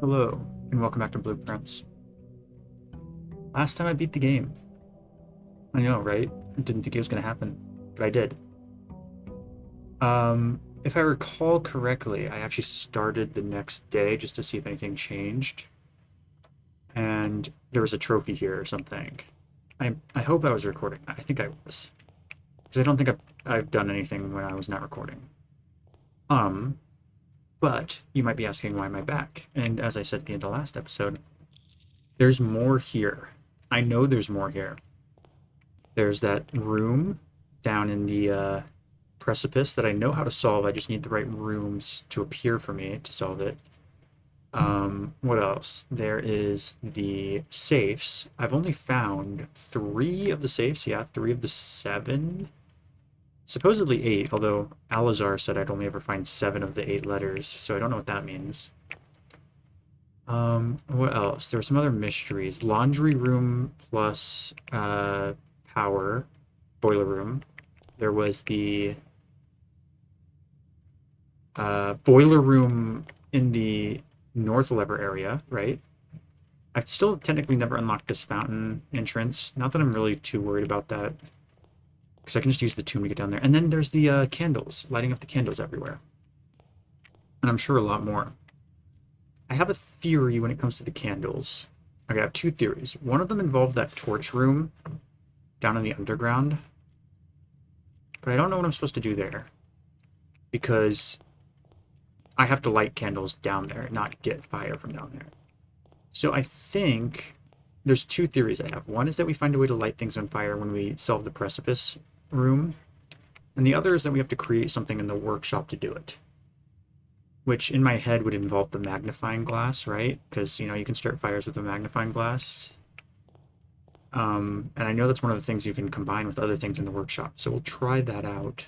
Hello, and welcome back to Blueprints. Last time I beat the game. I know, right? I didn't think it was going to happen, but I did. If I recall correctly, I actually started the next day just to see if anything changed. And there was a trophy here or something. I hope I was recording. I think I was. Because I don't think I've done anything when I was not recording. Um, but you might be asking why am I back? And as I said at the end of last episode, there's more here. I know there's more here. There's that room down in the precipice that I know how to solve. I just need the right rooms to appear for me to solve it. What else? There is the safes. I've only found 3 of the safes. Yeah, 3 of the 7. Supposedly 8, although Alazar said I'd only ever find 7 of the 8 letters, so I don't know what that means. What else? There were some other mysteries. Laundry room plus power, boiler room. There was the boiler room in the north lever area, right? I've still technically never unlocked this fountain entrance. Not that I'm really too worried about that, because I can just use the tomb to get down there. And then there's the candles, lighting up the candles everywhere. And I'm sure a lot more. I have a theory when it comes to the candles. Okay, I have 2 theories. One of them involved that torch room down in the underground. But I don't know what I'm supposed to do there. Because I have to light candles down there, not get fire from down there. So I think there's 2 theories I have. One is that we find a way to light things on fire when we solve the precipice room. And the other is that we have to create something in the workshop to do it. Which in my head would involve the magnifying glass, right? Because, you know, you can start fires with a magnifying glass. And I know that's one of the things you can combine with other things in the workshop. So we'll try that out.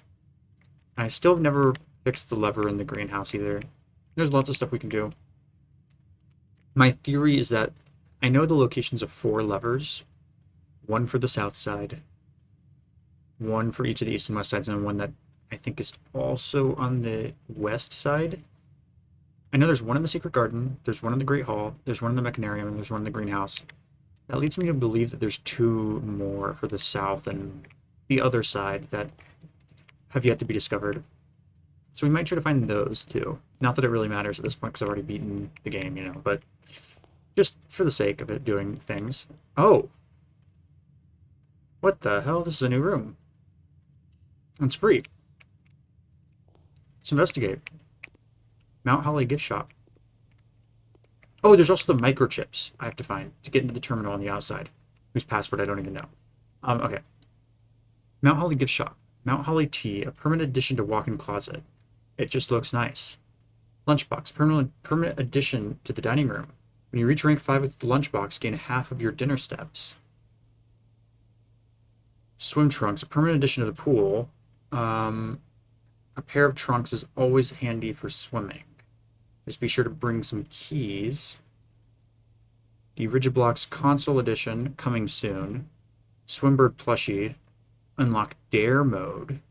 I still have never fixed the lever in the greenhouse either. There's lots of stuff we can do. My theory is that I know the locations of 4 levers. 1 for the south side. 1 for each of the east and west sides, and 1 that I think is also on the west side. I know there's 1 in the secret garden, there's 1 in the Great Hall, there's 1 in the mechanarium, and there's 1 in the greenhouse. That leads me to believe that there's 2 more for the south and the other side that have yet to be discovered. So we might try to find those too. Not that it really matters at this point because I've already beaten the game, you know, but just for the sake of it doing things. Oh! What the hell? This is a new room. It's free. Let's investigate. Mount Holly gift shop. Oh, there's also the microchips I have to find to get into the terminal on the outside, whose password I don't even know. Okay. Mount Holly gift shop. Mount Holly tea, a permanent addition to walk-in closet. It just looks nice. Lunchbox, permanent addition to the dining room. When you reach rank 5 with the lunchbox, gain half of your dinner steps. Swim trunks, a permanent addition to the pool. A pair of trunks is always handy for swimming. Just be sure to bring some keys. The Rigid-Blocks console edition coming soon. Swimbird plushie. Unlock dare mode.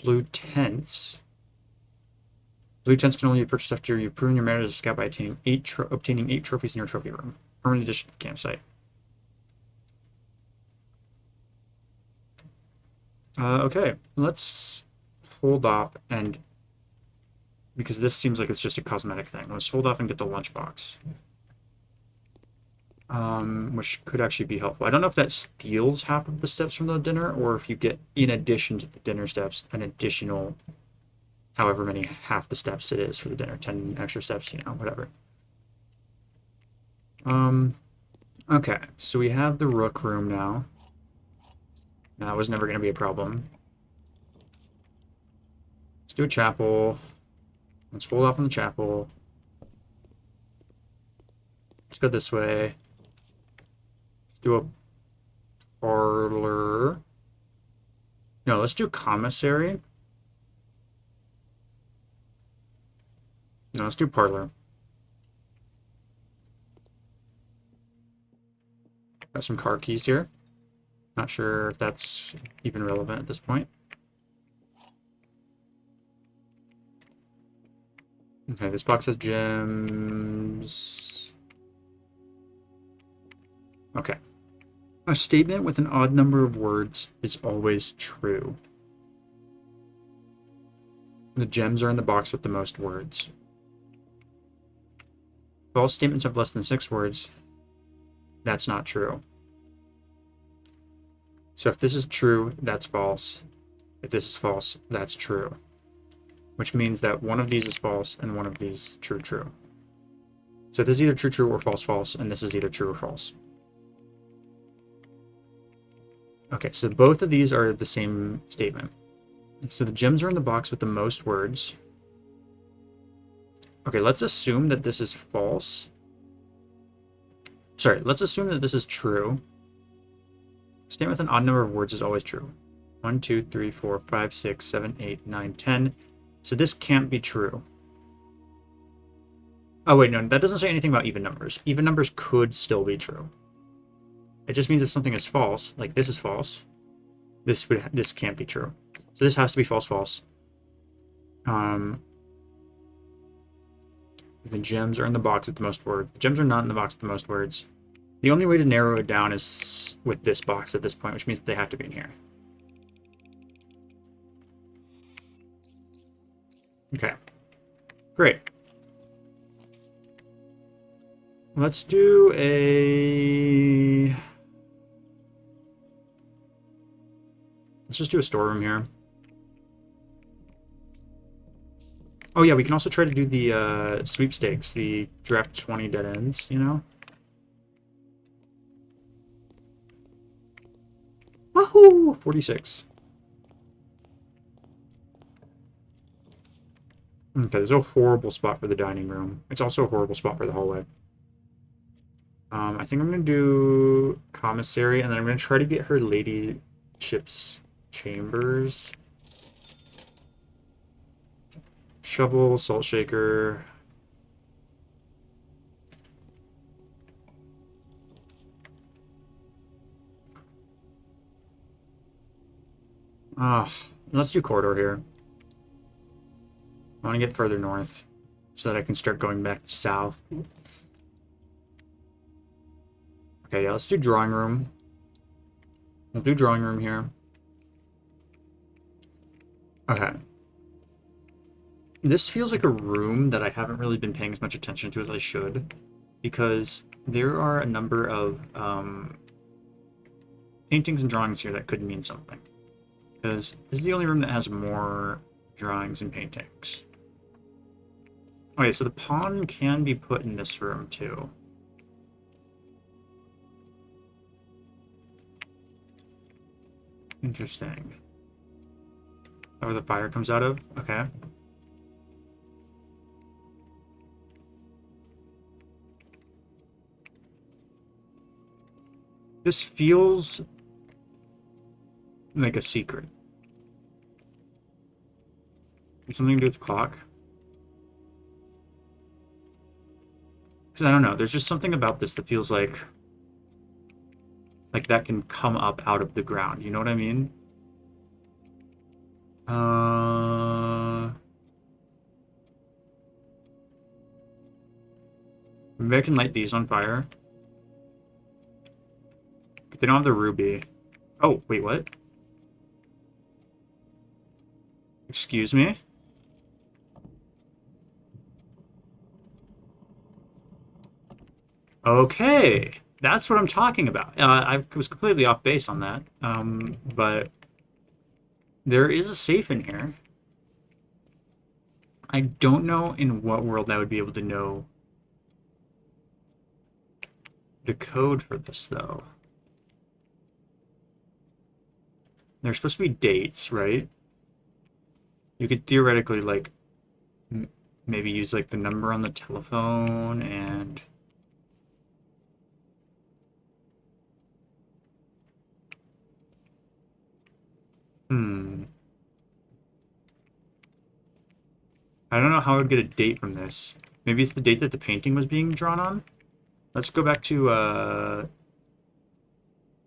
Blue tents. Blue tents can only be purchased after you've proven your merit as a scout by obtaining 8 trophies in your trophy room. Permanent addition to the campsite. Okay, let's hold off and because this seems like it's just a cosmetic thing. Let's hold off and get the lunchbox. Which could actually be helpful. I don't know if that steals half of the steps from the dinner, or if you get, in addition to the dinner steps, an additional, however many half the steps it is for the dinner. 10 extra steps, you know, whatever. Okay, so we have the rook room now. That was never going to be a problem. Let's do a chapel. Let's hold off on the chapel. Let's go this way. Let's do a parlor. No, let's do commissary. No, let's do parlor. Got some car keys here. Not sure if that's even relevant at this point. Okay, this box has gems. Okay. A statement with an odd number of words is always true. The gems are in the box with the most words. False statements have less than 6 words. That's not true. So if this is true, that's false. If this is false, that's true. Which means that one of these is false and one of these is true, true. So this is either true, true, or false, false, and this is either true or false. Okay, so both of these are the same statement. So the gems are in the box with the most words. Okay, let's assume that this is false. Sorry, let's assume that this is true. Statement with an odd number of words is always true. 1, 2, 3, 4, 5, 6, 7, 8, 9, 10. So this can't be true. Oh, wait, no, that doesn't say anything about even numbers. Even numbers could still be true. It just means if something is false, like this is false, this can't be true. So this has to be false, false. The gems are in the box with the most words. The gems are not in the box with the most words. The only way to narrow it down is with this box at this point, which means they have to be in here. Okay. Great. Let's do a... Let's just do a storeroom here. Oh yeah, we can also try to do the sweepstakes, the draft 20 dead ends, you know? Woohoo! 46. Okay, there's a horrible spot for the dining room. It's also a horrible spot for the hallway. I think I'm going to do commissary, and then I'm going to try to get her ladyship's chambers. Shovel, salt shaker. Let's do corridor here. I want to get further north so that I can start going back south. Okay, yeah, let's do drawing room. We'll do drawing room here. Okay. This feels like a room that I haven't really been paying as much attention to as I should, because there are a number of paintings and drawings here that could mean something. Because this is the only room that has more drawings and paintings. Okay, so the pawn can be put in this room too. Interesting. That where the fire comes out of? Okay. This feels like a secret. It's something to do with the clock. Because I don't know, there's just something about this that feels like that can come up out of the ground. You know what I mean? Maybe I can light these on fire. But they don't have the ruby. Oh, wait, what? Excuse me? Okay, that's what I'm talking about. I was completely off base on that, but there is a safe in here. I don't know in what world I would be able to know the code for this, though. There's supposed to be dates, right? You could theoretically, like, maybe use, like, the number on the telephone and... I don't know how I would get a date from this. Maybe it's the date that the painting was being drawn on? Let's go back to,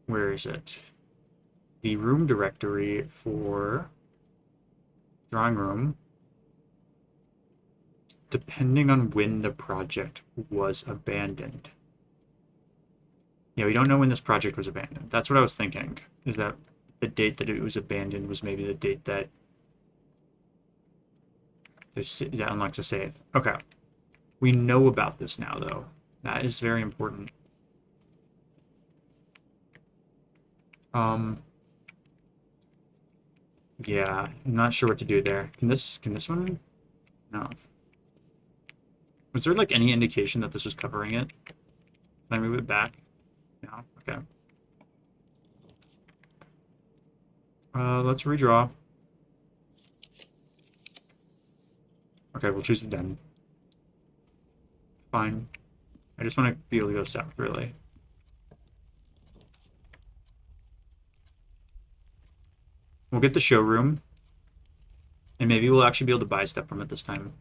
where is it? The room directory for drawing room. depending on when the project was abandoned. Yeah, we don't know when this project was abandoned. That's what I was thinking, is that the date that it was abandoned was maybe the date that that unlocks a save. Okay. We know about this now, though. That is very important. Yeah, I'm not sure what to do there. Can this one? No. Was there like any indication that this was covering it? Can I move it back? No. Okay. Let's redraw. Okay, we'll choose the den. Fine. I just want to be able to go south, really. We'll get the showroom. And maybe we'll actually be able to buy stuff from it this time.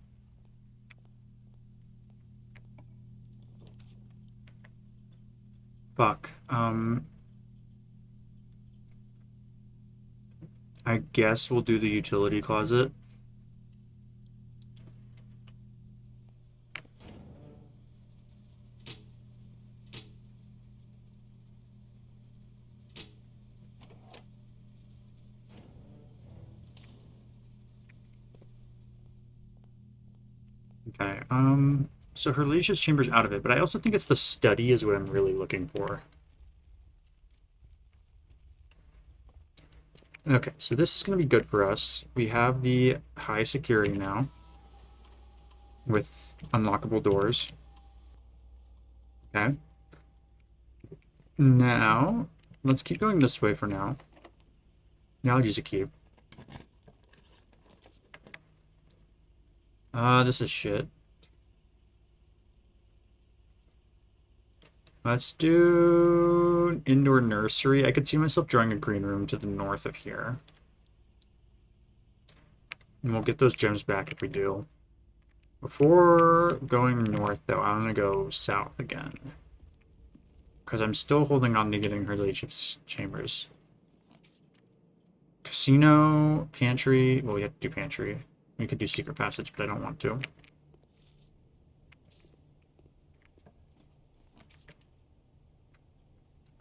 Fuck. I guess we'll do the utility closet. Okay, so her ladyship's chamber's out of it, but I also think it's the study is what I'm really looking for. Okay, so this is going to be good for us. We have the high security now with unlockable doors. Okay. Now, let's keep going this way for now. Now I'll use a cube. This is shit. Let's do indoor nursery. I could see myself drawing a green room to the north of here. And we'll get those gems back if we do. Before going north, though, I'm going to go south again. Because I'm still holding on to getting her ladyship's chambers. Casino, pantry. Well, we have to do pantry. We could do secret passage, but I don't want to.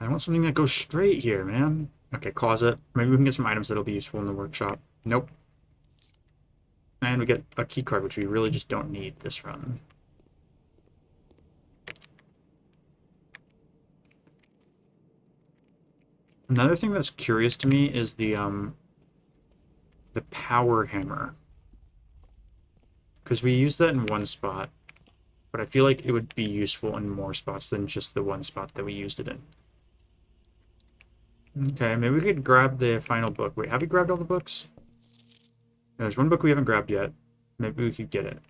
I want something that goes straight here, man. Okay, closet. Maybe we can get some items that'll be useful in the workshop. Nope. And we get a key card, which we really just don't need this run. Another thing that's curious to me is the power hammer. Because we use that in one spot, but I feel like it would be useful in more spots than just the one spot that we used it in. Okay, maybe we could grab the final book. Wait, have we grabbed all the books? There's one book we haven't grabbed yet. Maybe we could get it.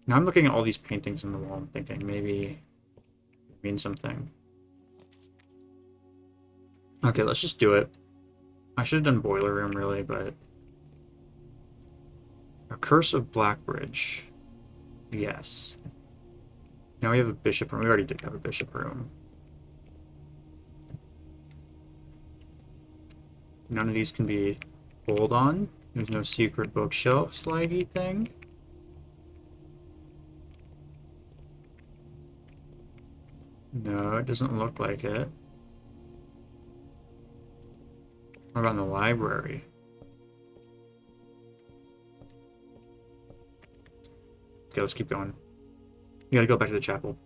Now I'm looking at all these paintings on the wall and thinking maybe it means something. Okay, let's just do it. I should have done boiler room, really, but... A Curse of Blackbridge. Yes. Now we have a bishop room. We already did have a bishop room. None of these can be pulled on. There's no secret bookshelf slidey thing. No, it doesn't look like it. What about in the library? Okay, let's keep going. We gotta go back to the chapel.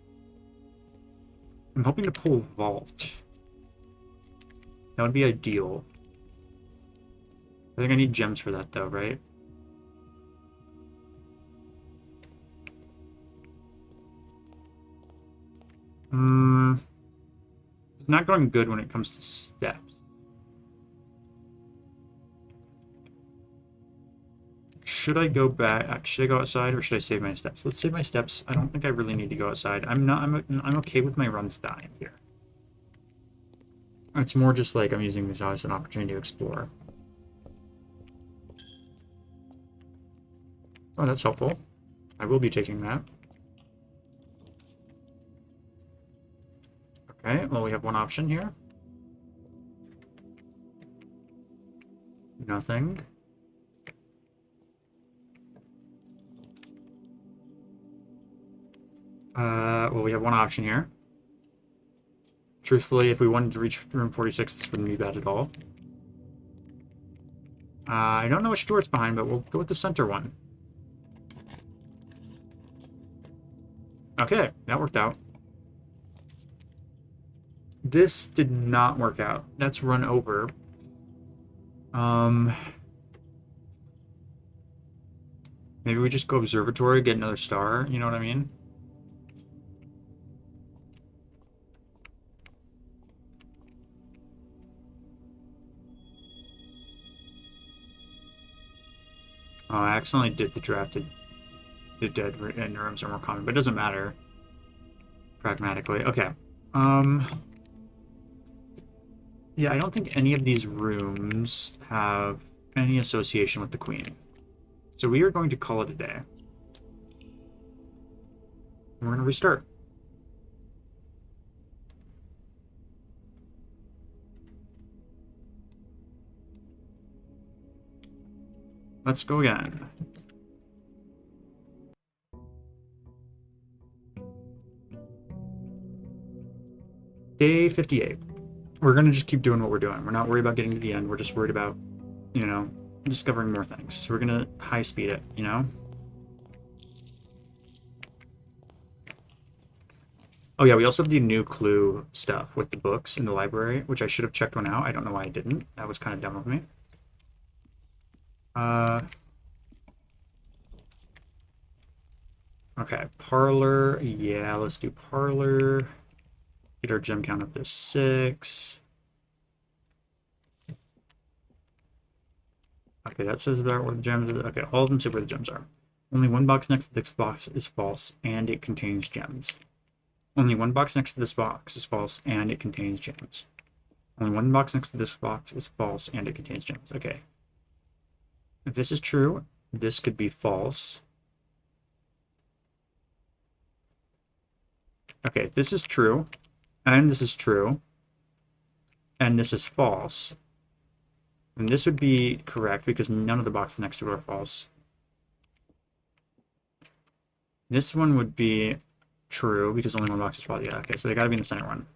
I'm hoping to pull vault. That would be ideal. I think I need gems for that, though, right? It's not going good when it comes to steps. Should I go back? Should I go outside, or should I save my steps? Let's save my steps. I don't think I really need to go outside. I'm okay with my runs dying here. It's more just like I'm using this as an opportunity to explore. Oh, that's helpful. I will be taking that. Okay, well, we have one option here. Nothing. Well, we have one option here. Truthfully, if we wanted to reach room 46, this wouldn't be bad at all. I don't know which door it's behind, but we'll go with the center one. Okay, that worked out. This did not work out. That's run over. Maybe we just go observatory, get another star, you know what I mean? Oh, I accidentally did the drafted. The dead in rooms are more common, but it doesn't matter. Pragmatically. Okay. Yeah, I don't think any of these rooms have any association with the queen. So we are going to call it a day. We're going to restart. Let's go again. Day 58. We're going to just keep doing what we're doing. We're not worried about getting to the end. We're just worried about, you know, discovering more things. So we're going to high speed it, you know? Oh yeah, we also have the new clue stuff with the books in the library, which I should have checked one out. I don't know why I didn't. That was kind of dumb of me. Okay, parlor. Yeah, let's do parlor. Get our gem count up to 6. Okay, that says about where the gems are. Okay, all of them say where the gems are. Only one box next to this box is false, and it contains gems. Only one box next to this box is false, and it contains gems. Only one box next to this box is false, and it contains gems. Okay. If this is true, this could be false. Okay, if this is true, and this is true, and this is false, then this would be correct because none of the boxes next to it are false. This one would be true because only one box is false. Yeah, okay, so they gotta be in the center one.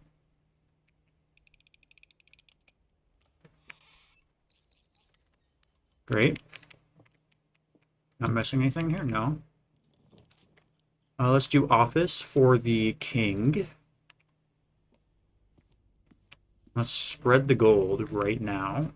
Great. Not missing anything here? No. Let's do office for the king. Let's spread the gold right now.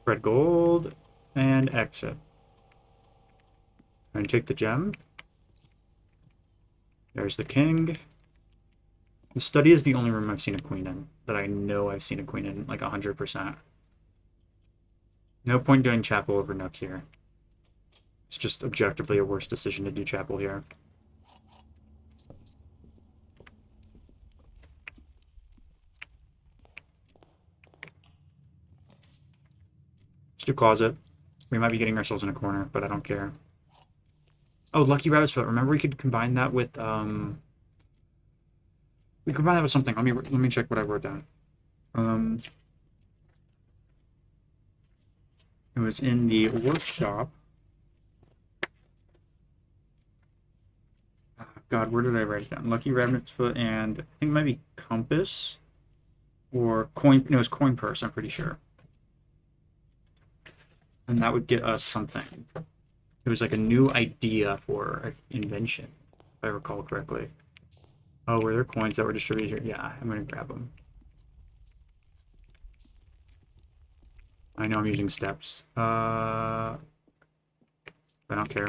Spread gold and exit. And take the gem. There's the king. The study is the only room I've seen a queen in that I know I've seen a queen in like 100%. No point doing chapel over nook here. It's just objectively a worse decision to do chapel here. Let's do closet. We might be getting ourselves in a corner, but I don't care. Oh, lucky rabbit's foot. Remember we could combine that with we combine that with something. Let me check what I wrote down. It was in the workshop. God, where did I write it down? Lucky rabbit's foot and I think it might be compass or coin. No, it was coin purse. I'm pretty sure. And that would get us something. It was like a new idea for an invention, if I recall correctly. Oh, were there coins that were distributed here? Yeah, I'm going to grab them. I know I'm using steps. I don't care.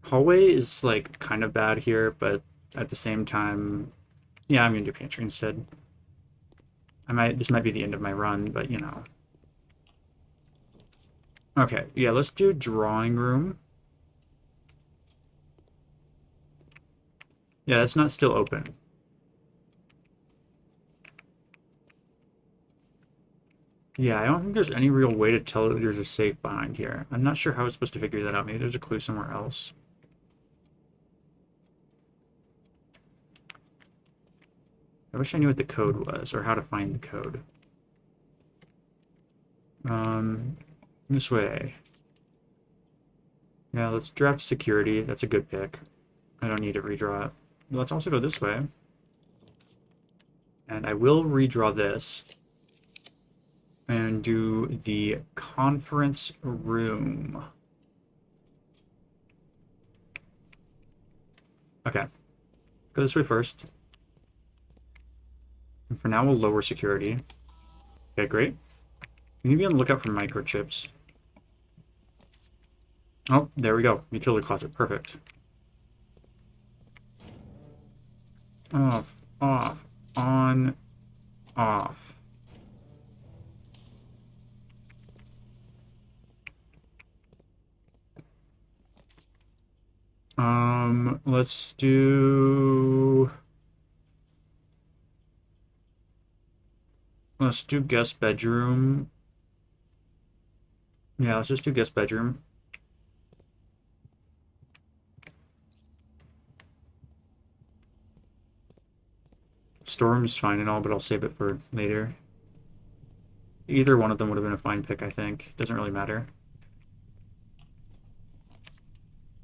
Hallway is like kind of bad here, but at the same time, yeah, I'm gonna do pantry instead. This might be the end of my run, but you know. Okay, yeah, let's do drawing room. Yeah, that's not still open. Yeah, I don't think there's any real way to tell that there's a safe behind here. I'm not sure how it's supposed to figure that out. Maybe there's a clue somewhere else. I wish I knew what the code was, or how to find the code. This way. Yeah, let's draft security. That's a good pick. I don't need to redraw it. Let's also go this way. And I will redraw this. And do the conference room. Okay. Go this way first. And for now, we'll lower security. Okay, great. We need to be on the lookout for microchips. Oh, there we go. Utility closet. Perfect. Off, off, on, off. Let's do... Let's do guest bedroom. Yeah, let's just do guest bedroom. Storeroom's fine and all, but I'll save it for later. Either one of them would have been a fine pick, I think. Doesn't really matter.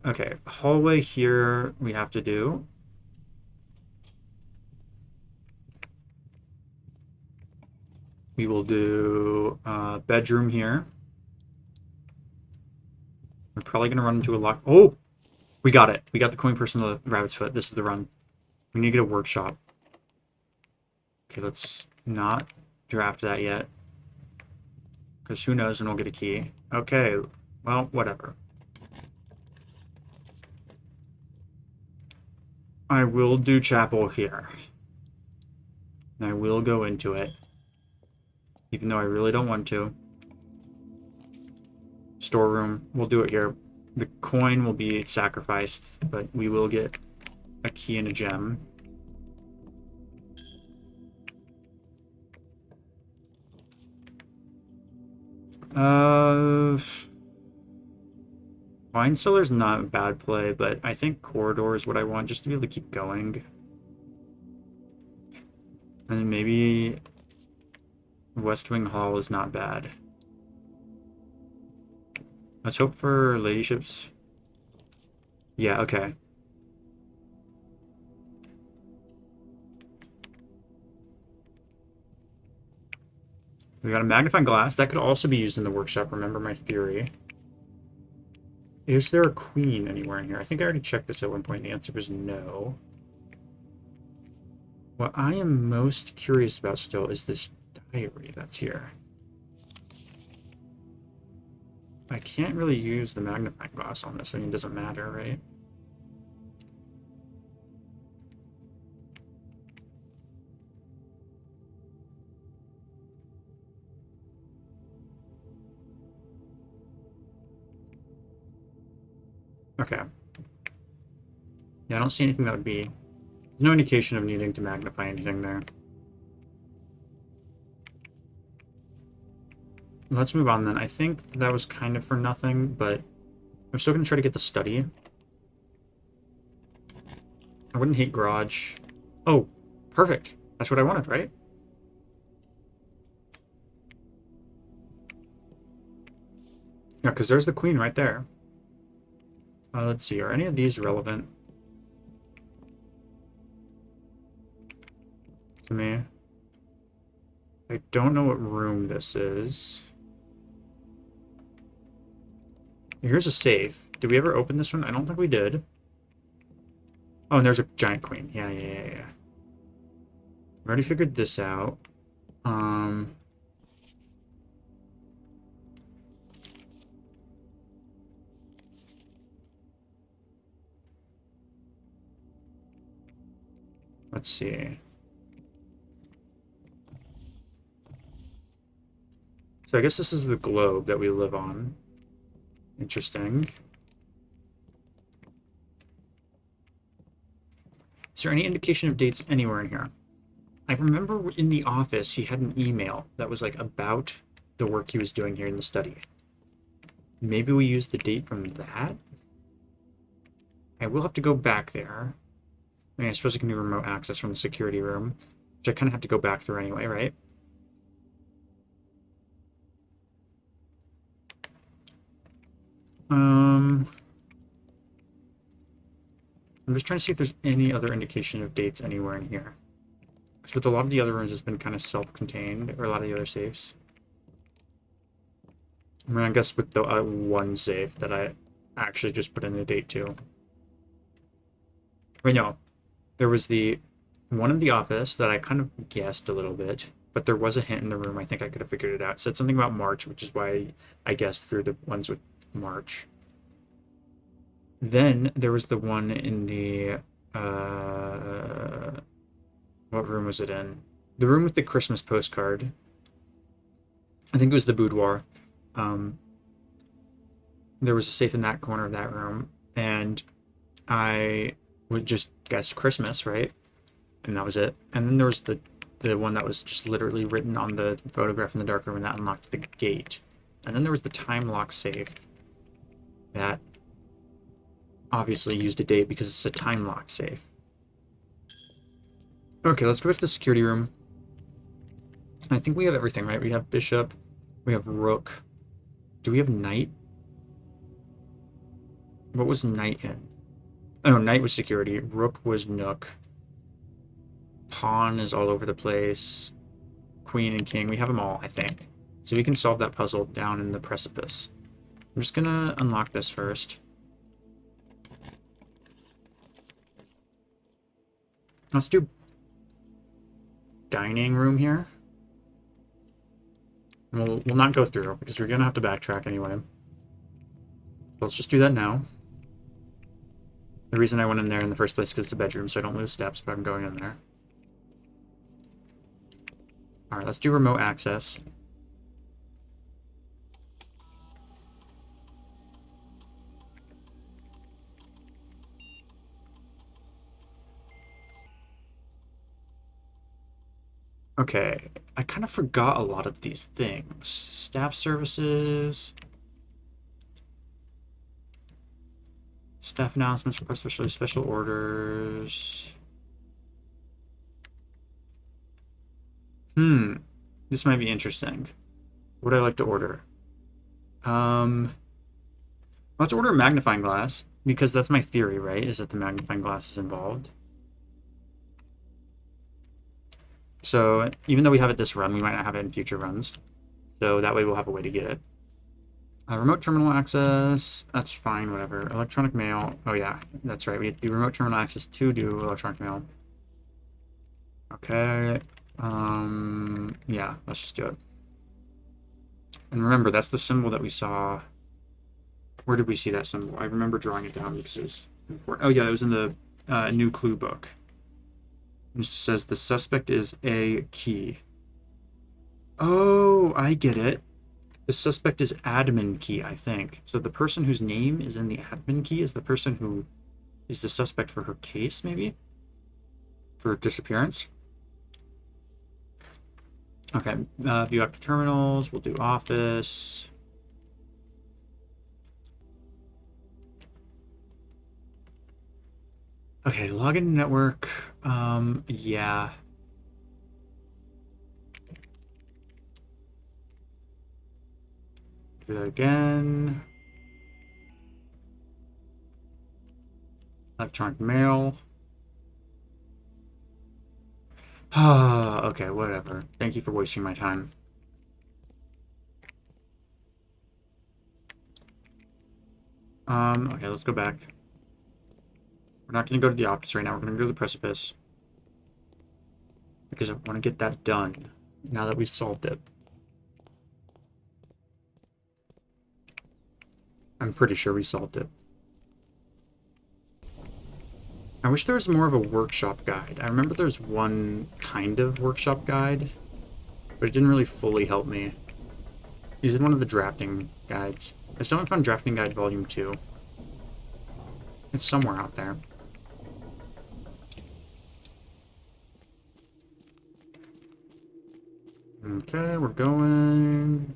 Okay, hallway here we have to do. We will do bedroom here. We're probably going to run into a lock. Oh! We got it. We got the coin purse and the rabbit's foot. This is the run. We need to get a workshop. Okay, let's not draft that yet. Because who knows when we'll get a key. Okay, well, whatever. I will do chapel here. And I will go into it. Even though I really don't want to. Storeroom, we'll do it here. The coin will be sacrificed, but we will get a key and a gem. Wine cellar's not a bad play, but I think corridor is what I want just to be able to keep going. And then maybe West Wing Hall is not bad. Let's hope for ladyships. Yeah, okay. We got a magnifying glass. That could also be used in the workshop, remember my theory. Is there a queen anywhere in here? I think I already checked this at one point. The answer was no. What I am most curious about still is this diary that's here. I can't really use the magnifying glass on this. I mean, it doesn't matter, right? Okay. Yeah, I don't see anything that would be... There's no indication of needing to magnify anything there. Let's move on then. I think that was kind of for nothing, but I'm still going to try to get the study. I wouldn't hate garage. Oh, perfect. That's what I wanted, right? Yeah, because there's the queen right there. Let's see, are any of these relevant to me? I don't know what room this is. Here's a safe. Did we ever open this one? I don't think we did. Oh, and there's a giant queen. Yeah. We already figured this out. Let's see. So I guess this is the globe that we live on. Interesting. Is there any indication of dates anywhere in here? I remember in the office he had an email that was like about the work he was doing here in the study. Maybe we use the date from that? I will have to go back there. I mean, I suppose it can be remote access from the security room, which I kind of have to go back through anyway, right? I'm just trying to see if there's any other indication of dates anywhere in here. Because with a lot of the other rooms, it's been kind of self-contained, or a lot of the other safes. I mean, I guess with the one safe that I actually just put in a date to. Wait, no. There was the one in the office that I kind of guessed a little bit, but there was a hint in the room. I think I could have figured it out. It said something about March, which is why I guessed through the ones with March. Then there was the one in the what room was it in? The room with the Christmas postcard. I think it was the boudoir. There was a safe in that corner of that room, and I would just guess Christmas, right? And that was it. And then there was the one that was just literally written on the photograph in the dark room, and that unlocked the gate. And then there was the time lock safe that obviously used a date because it's a time lock safe. Okay, let's go to the security room. I think we have everything, right? We have bishop, we have rook. Do we have knight? What was knight in? Oh, knight was security. Rook was nook. Pawn is all over the place. Queen and king. We have them all, I think. So we can solve that puzzle down in the precipice. I'm just gonna unlock this first. Let's do dining room here. We'll not go through because we're gonna have to backtrack anyway. Let's just do that now. The reason I went in there in the first place is because it's a bedroom, so I don't lose steps, but I'm going in there. Alright, let's do remote access. Okay, I kind of forgot a lot of these things. Staff services. Staff announcements, request special orders. This might be interesting. What would I like to order? Let's order a magnifying glass, because that's my theory, right? Is that the magnifying glass is involved. So even though we have it this run, we might not have it in future runs. So that way we'll have a way to get it. Remote terminal access, that's fine, whatever. Electronic mail, oh yeah, that's right. We do remote terminal access to do electronic mail. Okay, yeah, let's just do it. And remember, that's the symbol that we saw. Where did we see that symbol? I remember drawing it down because it was important. Oh yeah, it was in the new clue book. It says the suspect is a key. Oh, I get it. The suspect is admin key, I think. So the person whose name is in the admin key is the person who is the suspect for her case, maybe? For disappearance? Okay, view active terminals. We'll do office. Okay, login network. Yeah. Do that again. Electronic mail. Okay, whatever. Thank you for wasting my time. Okay, let's go back. We're not going to go to the office right now. We're going to go to the precipice. Because I want to get that done now that we've solved it. I'm pretty sure we solved it. I wish there was more of a workshop guide. I remember there's one kind of workshop guide, but it didn't really fully help me. Using one of the drafting guides. I still haven't found Drafting Guide Volume 2. It's somewhere out there. Okay, we're going.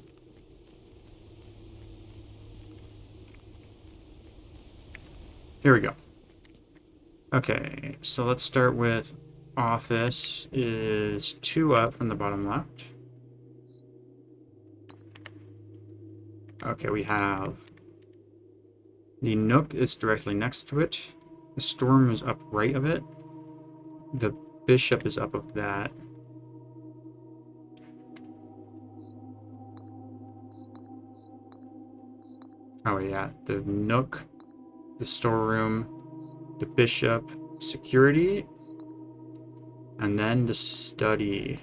Here we go. Okay, so let's start with office is 2 up from the bottom left. Okay, we have the Nook is directly next to it. The Storm is up right of it. The Bishop is up of that. Oh yeah, the Nook, the storeroom, the Bishop, security, and then the study.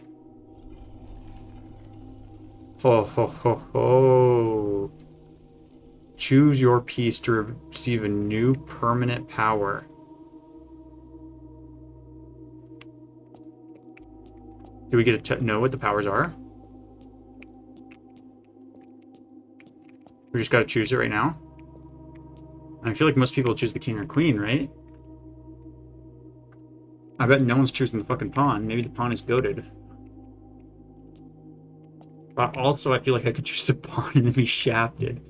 Ho ho ho ho. Choose your piece to receive a new permanent power. Do we get to know what the powers are? We just gotta choose it right now. I feel like most people choose the king or queen, right? I bet no one's choosing the fucking pawn. Maybe the pawn is goated. But also, I feel like I could choose the pawn and then be shafted.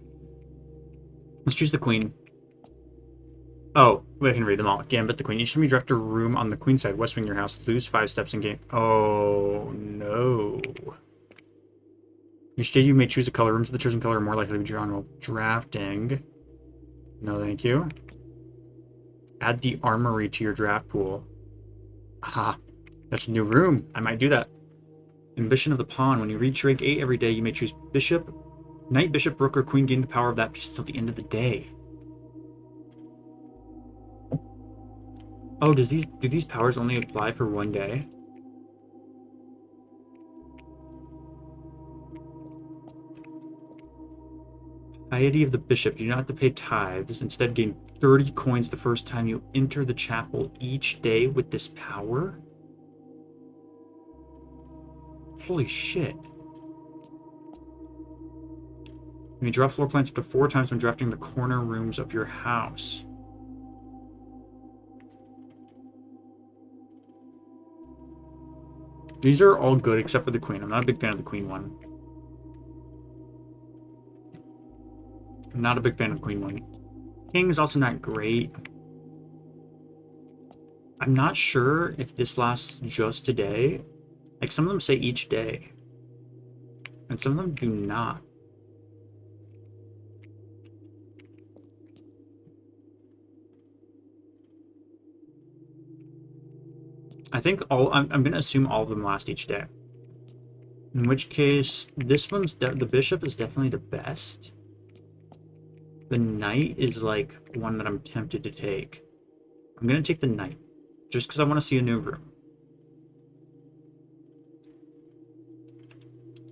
Let's choose the queen. Oh, we can read them all. Gambit the queen. Each time you draft a room on the queen side, west wing your house, lose 5 steps in game. Oh, no. Each day you may choose a color. Rooms of the chosen color are more likely to be drawn while drafting. No, thank you. Add the armory to your draft pool. Aha. That's a new room. I might do that. Ambition of the pawn. When you reach rank 8 every day, you may choose bishop, knight, bishop, rook, or queen. Gain the power of that piece till the end of the day. Oh, do these powers only apply for 1 day? Piety of the bishop. You do not have to pay tithes. Instead, gain 30 coins the first time you enter the chapel each day with this power? Holy shit. You may draw floor plans up to 4 times when drafting the corner rooms of your house. These are all good except for the queen. I'm not a big fan of the queen one. I'm not a big fan of the queen one. King is also not great. I'm not sure if this lasts just today. Like, some of them say each day. And some of them do not. I think I'm going to assume all of them last each day. In which case, this one's the bishop is definitely the best. The knight is like one that I'm tempted to take. I'm going to take the knight just because I want to see a new room.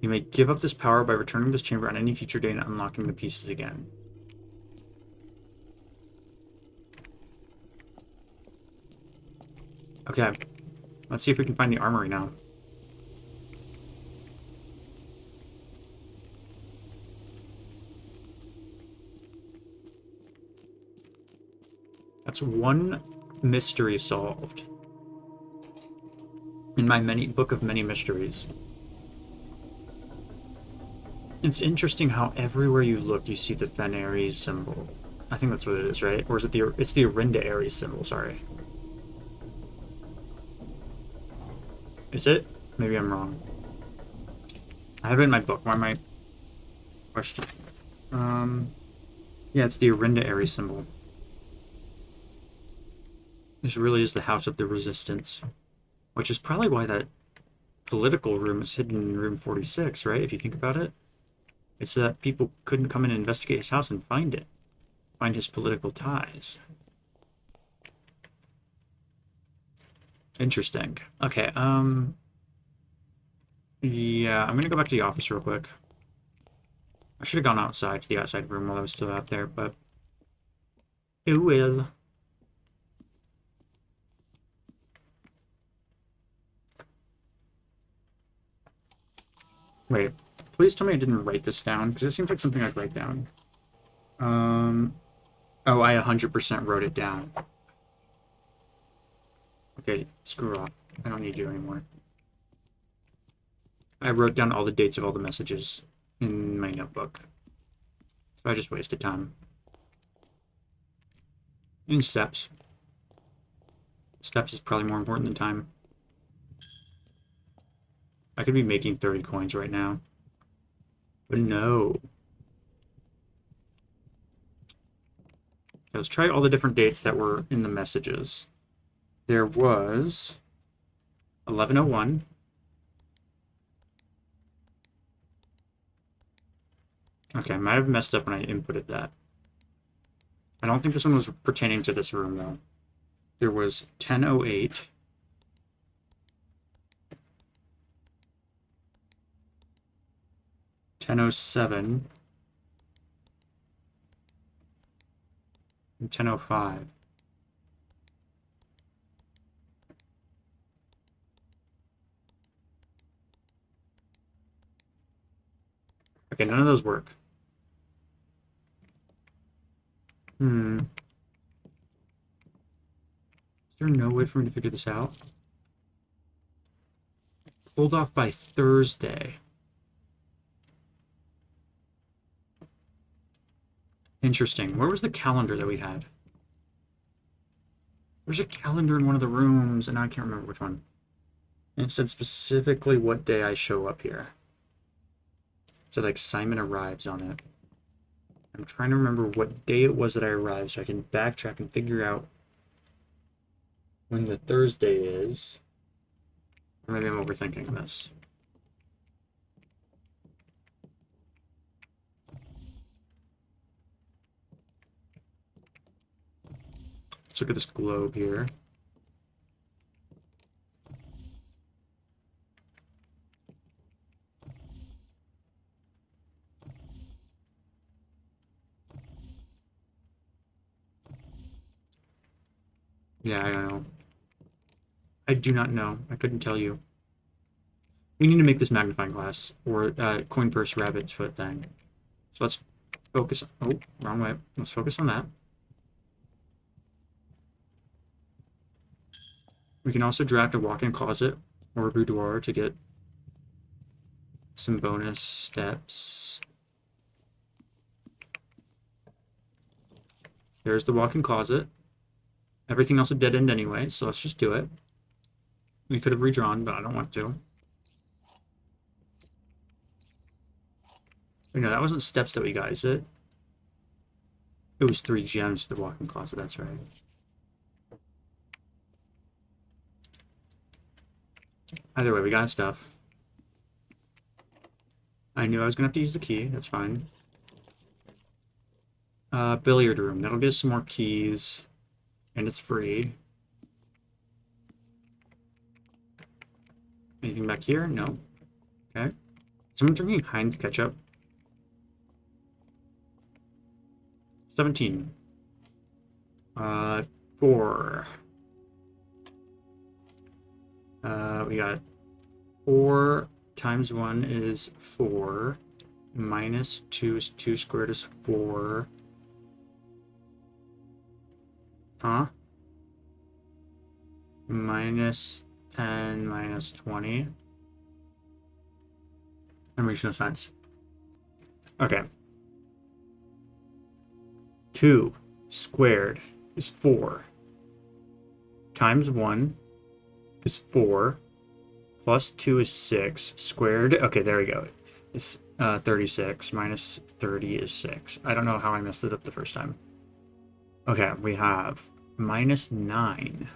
You may give up this power by returning this chamber on any future day and unlocking the pieces again. Okay, let's see if we can find the armory now. That's 1 mystery solved in my book of many mysteries. It's interesting how everywhere you look, you see the Fen Ares symbol. I think that's what it is, right? Or is it it's the Arinda Ares symbol, sorry. Is it? Maybe I'm wrong. I have it in my book. Why am I questioning? Yeah, it's the Arinda Ares symbol. This really is the house of the resistance. Which is probably why that political room is hidden in room 46, right? If you think about it. It's so that people couldn't come in and investigate his house and find it. Find his political ties. Interesting. Okay, yeah, I'm gonna go back to the office real quick. I should have gone outside to the outside room while I was still out there, but it will. Wait, please tell me I didn't write this down, because it seems like something I'd write down. Oh, I 100% wrote it down. Okay, screw off. I don't need you anymore. I wrote down all the dates of all the messages in my notebook. So I just wasted time. And steps. Steps is probably more important than time. I could be making 30 coins right now. But no. Let's try all the different dates that were in the messages. There was 1101. Okay, I might have messed up when I inputted that. I don't think this one was pertaining to this room, though. There was 1008. $10.07 and 10.05. Okay, none of those work. Is there no way for me to figure this out? Pulled off by Thursday. Interesting. Where was the calendar that we had? There's a calendar in one of the rooms, and I can't remember which one. And it said specifically what day I show up here. So like Simon arrives on it. I'm trying to remember what day it was that I arrived so I can backtrack and figure out when the Thursday is. Or maybe I'm overthinking this. Let's look at this globe here. Yeah, I don't know. I do not know. I couldn't tell you. We need to make this magnifying glass or coin purse rabbit foot thing. So let's focus. Oh, wrong way. Let's focus on that. We can also draft a walk-in closet or a boudoir to get some bonus steps. There's the walk-in closet. Everything else would dead end anyway, so let's just do it. We could have redrawn, but I don't want to. Wait, no, that wasn't steps that we got, is it? It was 3 gems to the walk-in closet, that's right. Either way, we got stuff. I knew I was gonna have to use the key, that's fine. Billiard room, that'll get us some more keys. And it's free. Anything back here? No. Okay. Someone drinking Heinz ketchup? 17. 4. We got 4 times 1 is 4. Minus 2 is 2 squared is 4. Huh? Minus 10 minus 20. That makes no sense. Okay. 2 squared is 4. Times 1 is 4. Plus 2 is 6. Squared. Okay, there we go. It's 36. Minus 30 is 6. I don't know how I messed it up the first time. Okay, we have minus 9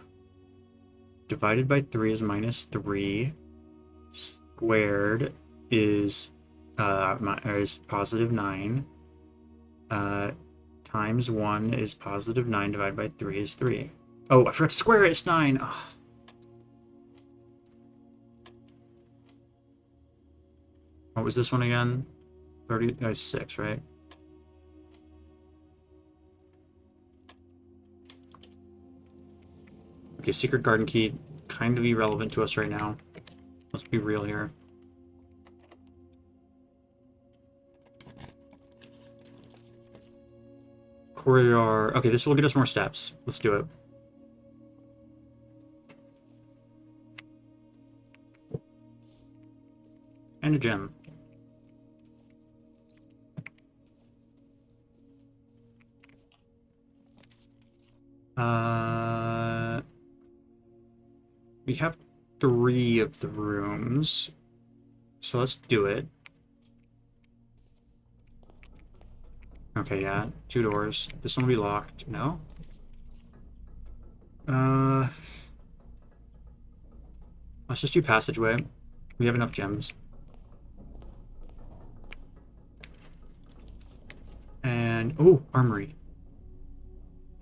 divided by 3 is minus 3 squared is positive 9 times 1 is positive 9 divided by 3 is 3. Oh, I forgot to square it. It's 9. Oh. What was this one again? 36, right? Okay, secret garden key, kind of irrelevant to us right now. Let's be real here. Corridor. Okay, this will get us more steps. Let's do it. And a gem. Uh, we have 3 of the rooms, so let's do it. Okay, yeah, 2 doors. This one will be locked. No? Let's just do passageway. We have enough gems. And, oh, armory.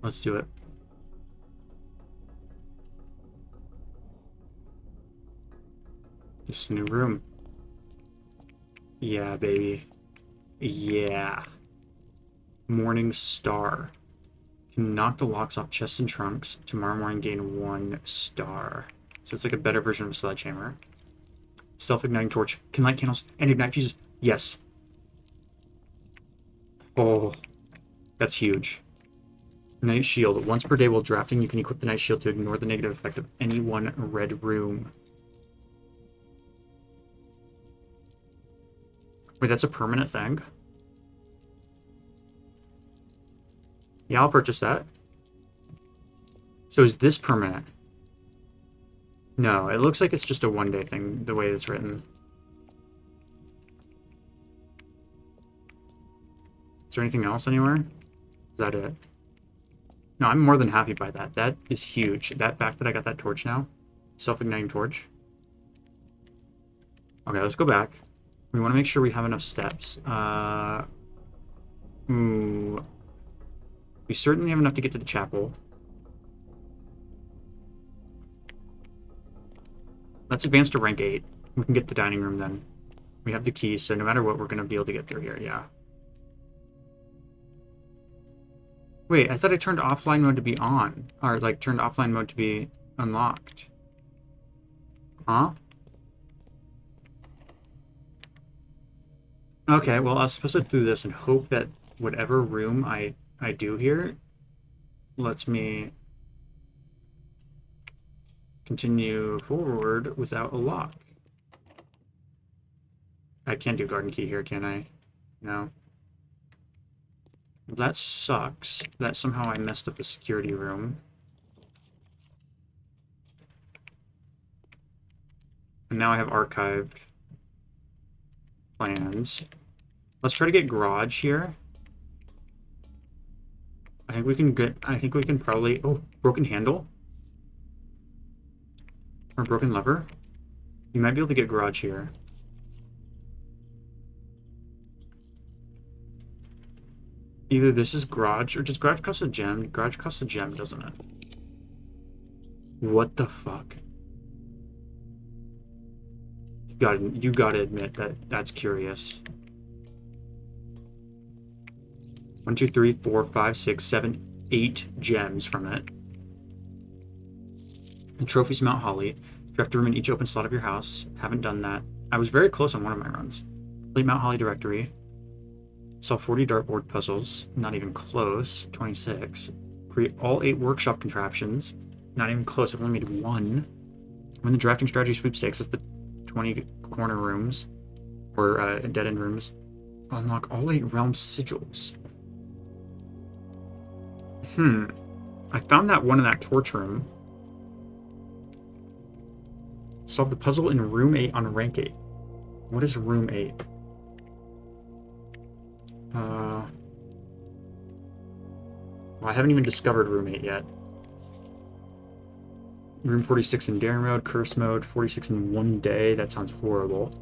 Let's do it. This is a new room. Yeah, baby. Yeah. Morning Star. Can knock the locks off chests and trunks. Tomorrow morning gain 1 star. So it's like a better version of a sledgehammer. Self-igniting torch. Can light candles and ignite fuses. Yes. Oh, that's huge. Night shield. Once per day while drafting, you can equip the night shield to ignore the negative effect of any one red room. Wait, that's a permanent thing? Yeah, I'll purchase that. So is this permanent? No, it looks like it's just a one-day thing, the way it's written. Is there anything else anywhere? Is that it? No, I'm more than happy by that. That is huge. That fact that I got that torch now. Self-igniting torch. Okay, let's go back. We want to make sure we have enough steps. Ooh. We certainly have enough to get to the chapel. Let's advance to rank 8. We can get the dining room then. We have the keys, so no matter what, we're going to be able to get through here, yeah. Wait, I thought I turned offline mode to be on. Or, like, turned offline mode to be unlocked. Huh? Okay, well, I was supposed to do this and hope that whatever room I do here lets me continue forward without a lock. I can't do garden key here, can I? No. That sucks. That somehow I messed up the security room. And now I have archived plans. Let's try to get garage here. I think we can probably... Oh, broken handle? Or broken lever? You might be able to get garage here. Either this is garage, or does garage cost a gem? Garage costs a gem, doesn't it? What the fuck? You gotta admit that that's curious. 1, 2, 3, 4, 5, 6, 7, 8 gems from it. And trophies Mount Holly. Draft a room in each open slot of your house. Haven't done that. I was very close on one of my runs. Complete Mount Holly directory. Solve 40 dartboard puzzles. Not even close. 26. Create all 8 workshop contraptions. Not even close. I've only made 1. Win the drafting strategy sweepstakes. That's the 20 corner rooms. Or dead-end rooms. Unlock all 8 realm sigils. I found that one in that torch room. Solve the puzzle in room 8 on rank 8. What is room 8? Well, I haven't even discovered room 8 yet. Room 46 in Daring Mode, Curse Mode, 46 in 1 day. That sounds horrible.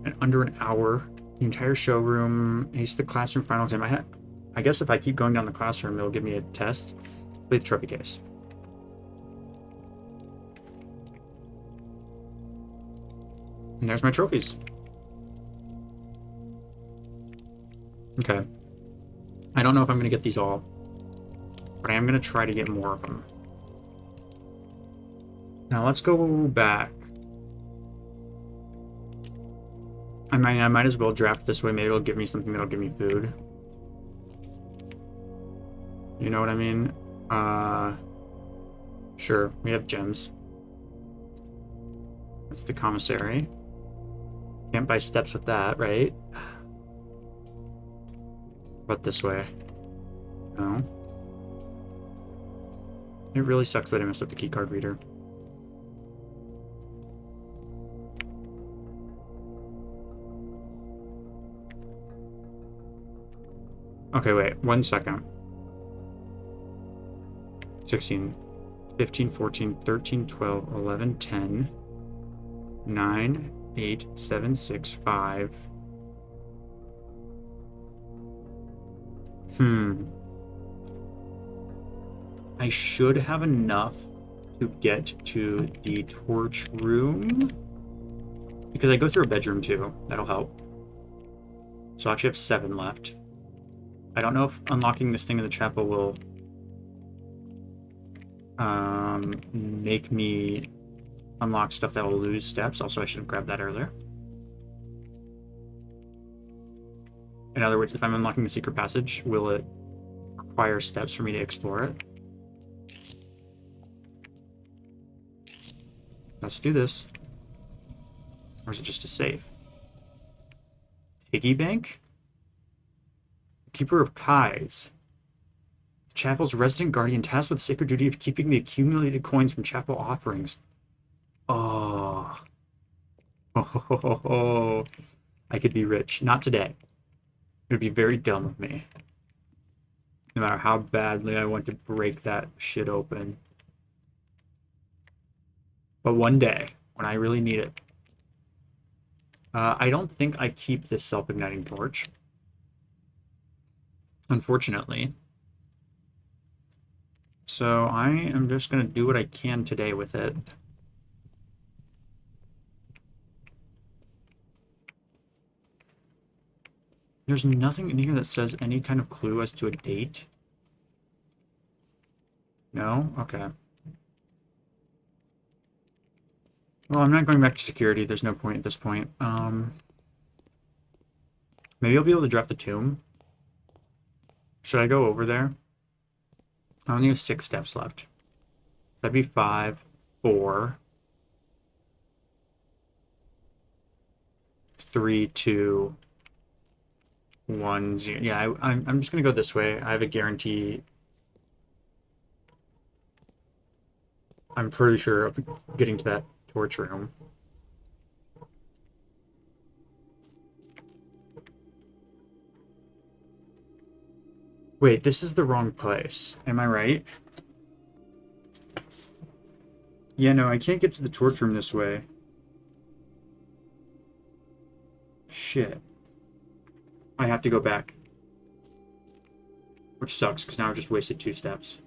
And under an hour, the entire showroom, ace the classroom final exam. I guess if I keep going down the classroom, it'll give me a test. Play the trophy case. And there's my trophies. Okay. I don't know if I'm going to get these all, but I am going to try to get more of them. Now let's go back. I might as well draft this way. Maybe it'll give me something that'll give me food. You know what I mean? Sure. We have gems. That's the commissary. Can't buy steps with that, right? But this way. No. It really sucks that I messed up the keycard reader. Okay, wait, 1 second. 16, 15, 14, 13, 12, 11, 10, 9, 8, 7, 6, 5. I should have enough to get to the torch room. Because I go through a bedroom too. That'll help. So I actually have 7 left. I don't know if unlocking this thing in the chapel will make me unlock stuff that will lose steps. Also, I should have grabbed that earlier. In other words, if I'm unlocking the secret passage, will it require steps for me to explore it? Let's do this. Or is it just a safe? Piggy bank? Keeper of Kais. The chapel's resident guardian tasked with the sacred duty of keeping the accumulated coins from chapel offerings. Oh. Oh. I could be rich. Not today. It would be very dumb of me. No matter how badly I want to break that shit open. But one day, when I really need it. I don't think I keep this self-igniting torch. Unfortunately. So I am just going to do what I can today with it. There's nothing in here that says any kind of clue as to a date. No? Okay. Well, I'm not going back to security. There's no point at this point. Maybe I'll be able to draft the tomb. Should I go over there? I only have 6 steps left. So that'd be 5, 4, 3, 2, 1, 0. Yeah, I'm just gonna go this way. I have a guarantee. I'm pretty sure of getting to that torch room. Wait, this is the wrong place. Am I right? Yeah, no, I can't get to the torch room this way. Shit. I have to go back. Which sucks, because now I've just wasted 2 steps.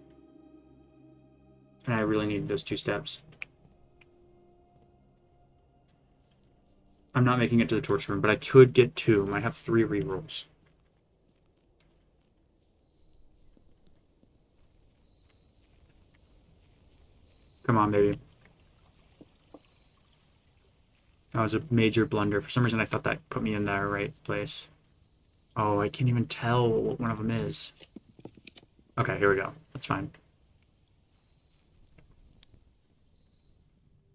And I really need those 2 steps. I'm not making it to the torch room, but I could get 2. I have 3 rerolls. Come on, baby. That was a major blunder. For some reason, I thought that put me in the right place. Oh, I can't even tell what one of them is. Okay, here we go. That's fine.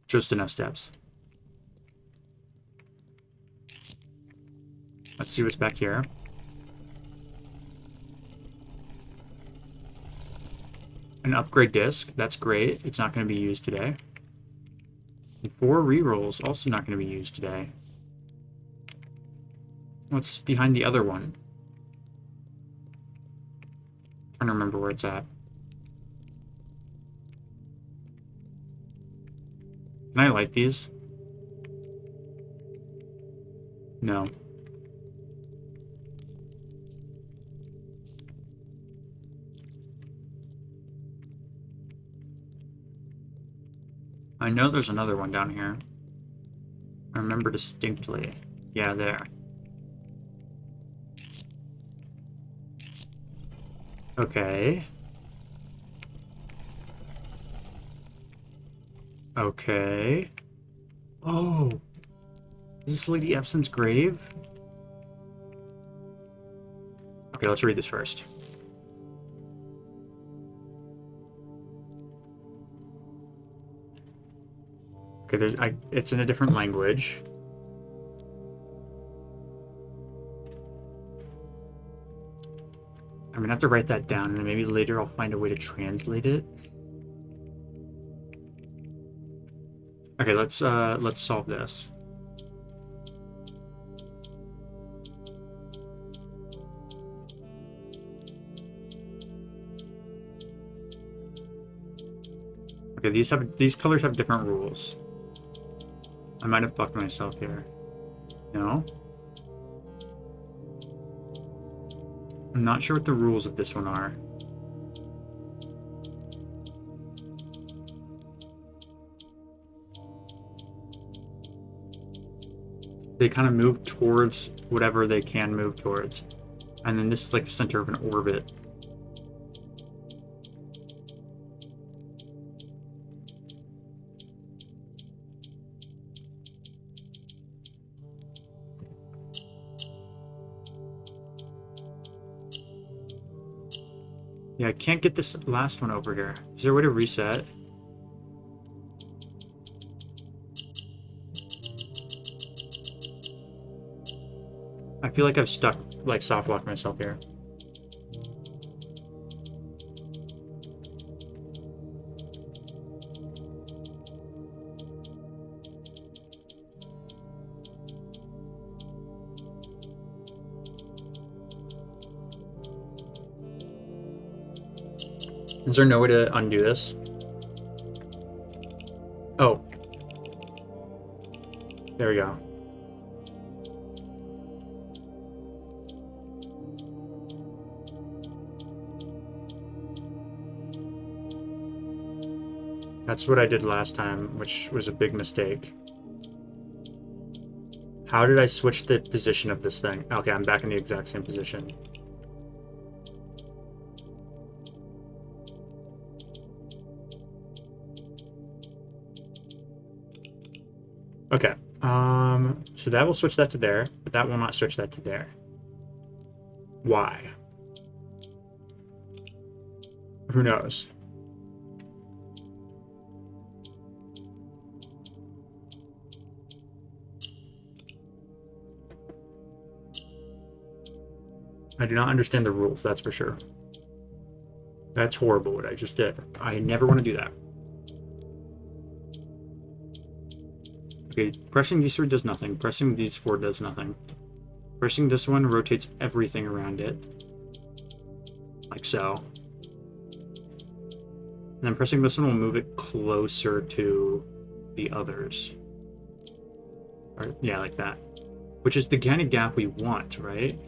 Just enough steps. Let's see what's back here. An upgrade disc. That's great. It's not going to be used today. And 4 rerolls. Also not going to be used today. What's behind the other one? Trying to remember where it's at. Can I light these? No. I know there's another one down here. I remember distinctly. Yeah, there. Okay. Okay. Oh. Is this Lady Epson's grave? Okay, let's read this first. Okay, it's in a different language. I'm gonna have to write that down, and then maybe later I'll find a way to translate it. Okay, let's solve this. Okay, these colors have different rules. I might have fucked myself here. No? I'm not sure what the rules of this one are. They kind of move towards whatever they can move towards. And then this is like the center of an orbit. Yeah, I can't get this last one over here. Is there a way to reset? I feel like I've stuck, like, soft locked myself here. Is there no way to undo this? Oh. There we go. That's what I did last time, which was a big mistake. How did I switch the position of this thing? Okay, I'm back in the exact same position. Okay, so that will switch that to there, but that will not switch that to there. Why? Who knows? I do not understand the rules, that's for sure. That's horrible what I just did. I never want to do that. Okay, pressing these three does nothing. Pressing these four does nothing. Pressing this one rotates everything around it. Like so. And then pressing this one will move it closer to the others. Or, yeah, like that. Which is the kind of gap we want, right?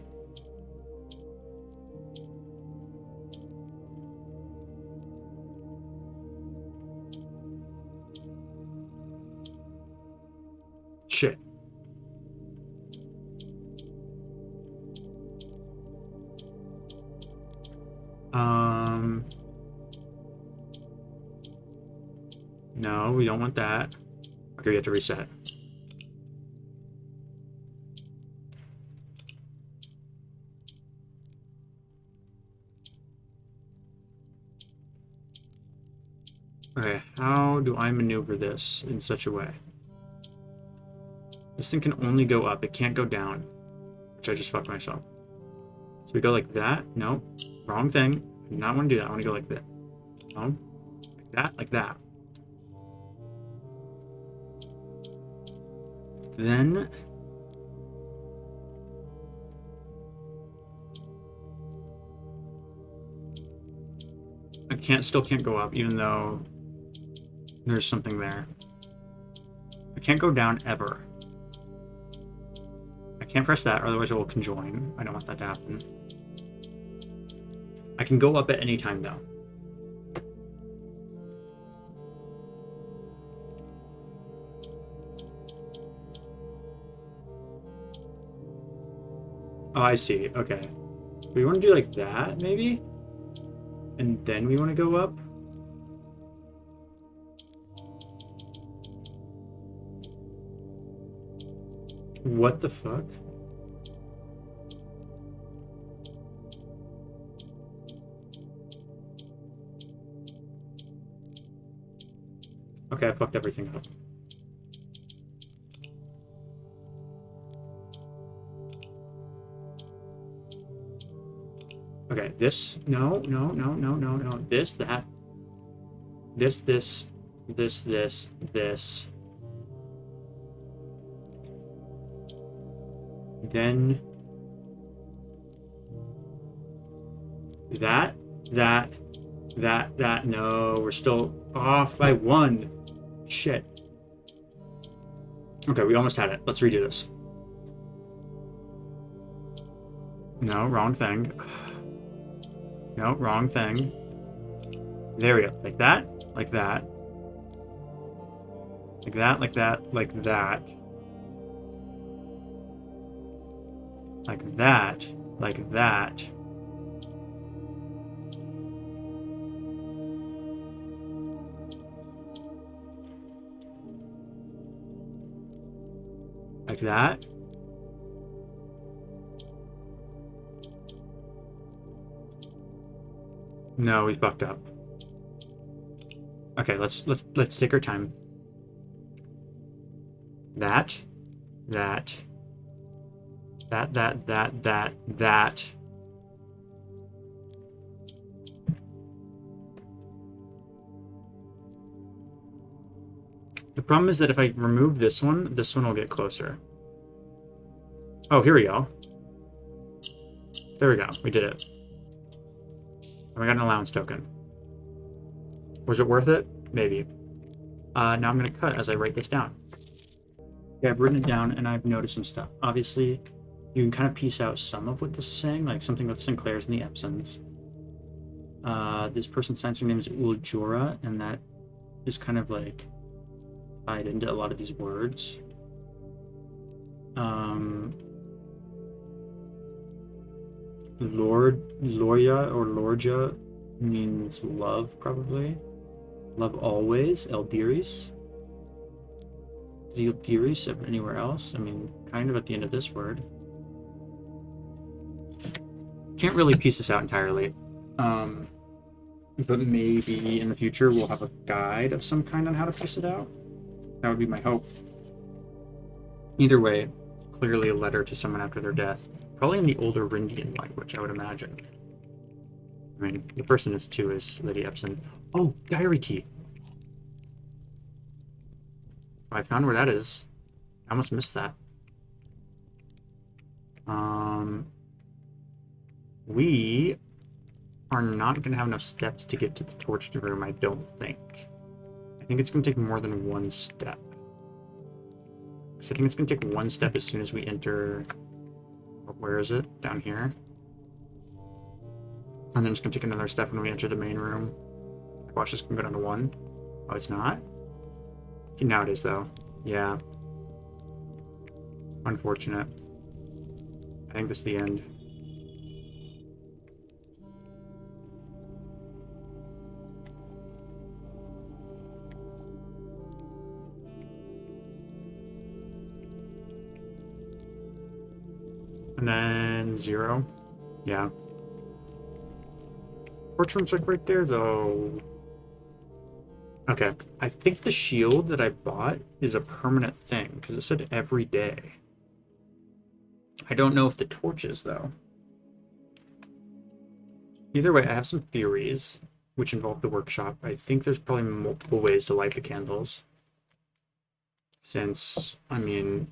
Shit. No, we don't want that. Okay, we have to reset. Okay, how do I maneuver this in such a way? This thing can only go up, it can't go down. Which I just fucked myself. So we go like that. Nope. Wrong thing. I do not want to do that. I want to go like that. No. Like that, like that. Then I still can't go up, even though there's something there. I can't go down ever. I can't press that, or otherwise it will conjoin. I don't want that to happen. I can go up at any time, though. Oh, I see. Okay. We want to do like that, maybe? And then we want to go up? What the fuck? Okay, I fucked everything up. Okay, this, no, this, that, this, this, Then that. No, we're still off by 1. Shit. Okay, we almost had it. Let's redo this. No, wrong thing. No, wrong thing. There we go. Like that, like that. Like that, like that, like that. Like that, like that. Like that. No, we fucked up. Okay, let's take our time. That. That. That. The problem is that if I remove this one will get closer. Oh, here we go. There we go. We did it. And we got an allowance token. Was it worth it? Maybe. Now I'm going to cut as I write this down. Okay, I've written it down and I've noticed some stuff. Obviously, you can kind of piece out some of what this is saying, like something with Sinclair's and the Epsons. This person's science name is Uljura, and that is kind of like tied into a lot of these words. Loria or Lorja means love, probably. Love always. Eldiris. Is Eldiris anywhere else? I mean, kind of at the end of this word. Can't really piece this out entirely. But maybe in the future we'll have a guide of some kind on how to piece it out. That would be my hope. Either way, clearly a letter to someone after their death. Probably in the older Rindian language, I would imagine. I mean, the person is too is Lady Epson. Oh, diary key. I found where that is. I almost missed that. We are not going to have enough steps to get to the torched room, I don't think. I think it's going to take more than one step. So I think it's going to take one step as soon as we enter... Where is it? Down here. And then it's going to take another step when we enter the main room. Watch, this can go down to 1. Oh, it's not? Now it is, though. Yeah. Unfortunate. I think this is the end. And then 0. Yeah. Torch room's like right there, though. Okay. I think the shield that I bought is a permanent thing, because it said every day. I don't know if the torch is, though. Either way, I have some theories, which involve the workshop. I think there's probably multiple ways to light the candles. Since, I mean,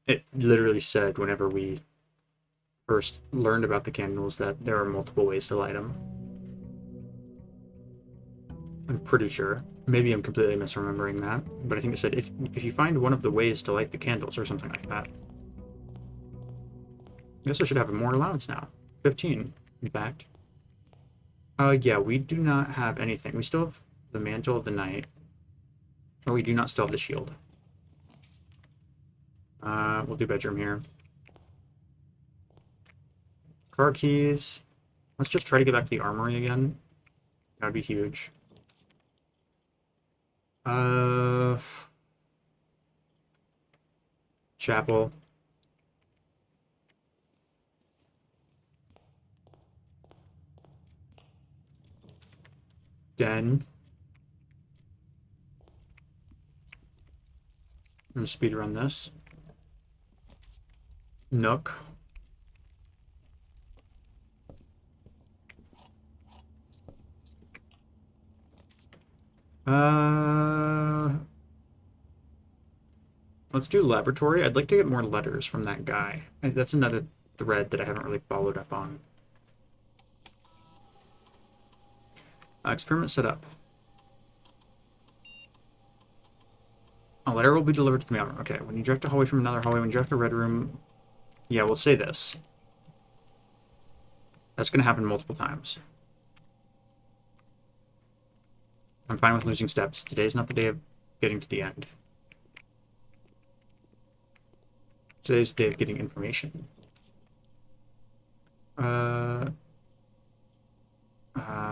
it literally said whenever we first learned about the candles that there are multiple ways to light them. I'm pretty sure. Maybe I'm completely misremembering that, but I think it said if you find one of the ways to light the candles or something like that. I guess I should have more allowance now. 15, in fact. Yeah, we do not have anything. We still have the Mantle of the Night, but we do not still have the shield. We'll do bedroom here. Car keys. Let's just try to get back to the armory again. That would be huge. Chapel. Den. I'm gonna speed run this. Nook. Let's do laboratory. I'd like to get more letters from that guy. That's another thread that I haven't really followed up on. Experiment set up. A letter will be delivered to the mailroom. Okay, when you draft a hallway from another hallway, when you draft a red room... Yeah, we'll say this. That's going to happen multiple times. I'm fine with losing steps. Today's not the day of getting to the end. Today's the day of getting information.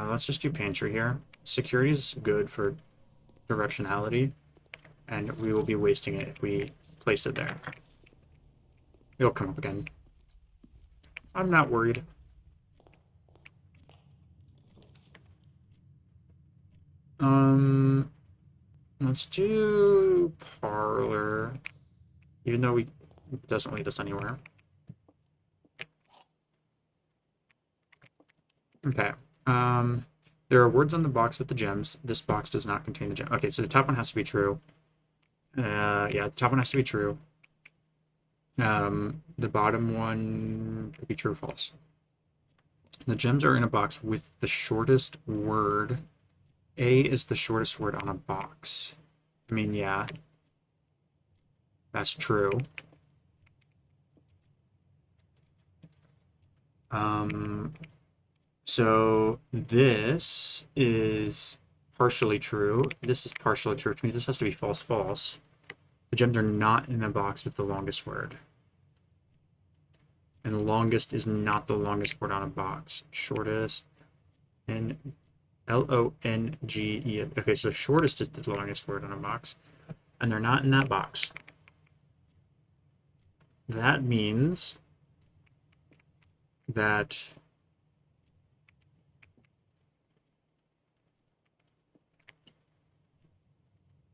Let's just do pantry here. Security is good for directionality, and we will be wasting it if we place it there. It'll come up again. I'm not worried. Let's do parlor, even though it doesn't lead us anywhere. Okay. There are words on the box with the gems. This box does not contain the gem. Okay, so the top one has to be true. Yeah, the top one has to be true. The bottom one could be true or false. The gems are in a box with the shortest word. A is the shortest word on a box. I mean, yeah. That's true. So this is partially true. This is partially true, which means this has to be false, false. The gems are not in the box with the longest word. And the longest is not the longest word on a box. Shortest, L-O-N-G-E. Okay, so shortest is the longest word on a box. And they're not in that box. That means that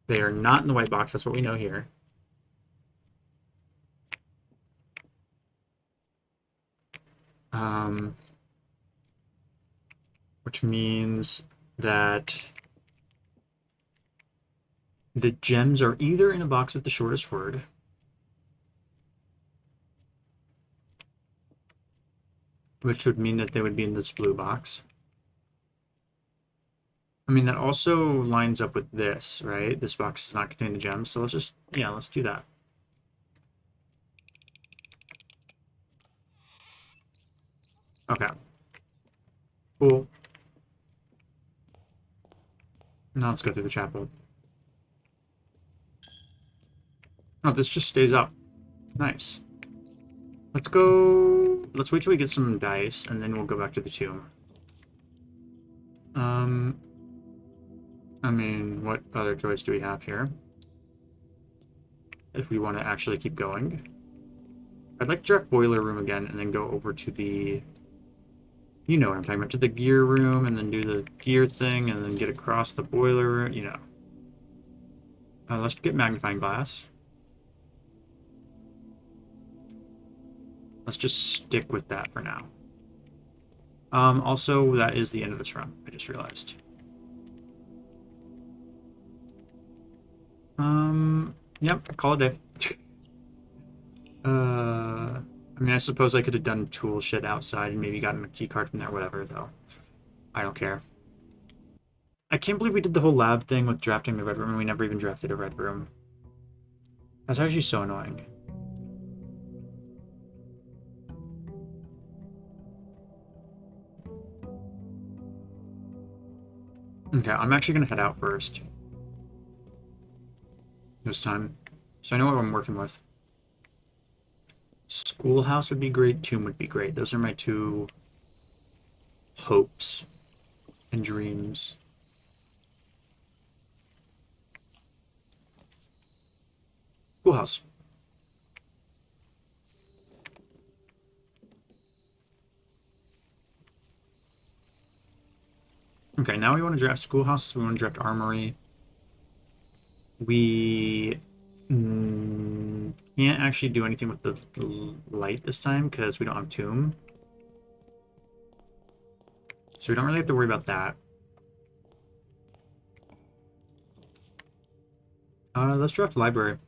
they are not in the white box. That's what we know here. Which means that the gems are either in a box with the shortest word, which would mean that they would be in this blue box. I mean, that also lines up with this, right? This box does not contain the gems, so let's just, yeah, let's do that. Okay. Cool. Now let's go through the chapel. Oh, this just stays up. Nice. Let's go... Let's wait till we get some dice, and then we'll go back to the tomb. I mean, what other choice do we have here? If we want to actually keep going. I'd like to draft boiler room again, and then go over to the... You know what I'm talking about. To the gear room, and then do the gear thing, and then get across the boiler room, you know. Let's get magnifying glass. Let's just stick with that for now. Also, that is the end of this run, I just realized. Yep, call it a day. I mean, I suppose I could have done tool shit outside and maybe gotten a key card from there, whatever, though. I don't care. I can't believe we did the whole lab thing with drafting the red room and we never even drafted a red room. That's actually so annoying. Okay, I'm actually going to head out first. This time. So I know what I'm working with. Schoolhouse would be great, tomb would be great. Those are my two hopes and dreams. Schoolhouse. Okay, now we want to draft schoolhouse, we want to draft armory. We can't actually do anything with the light this time because we don't have tomb. So we don't really have to worry about that. Let's draft library.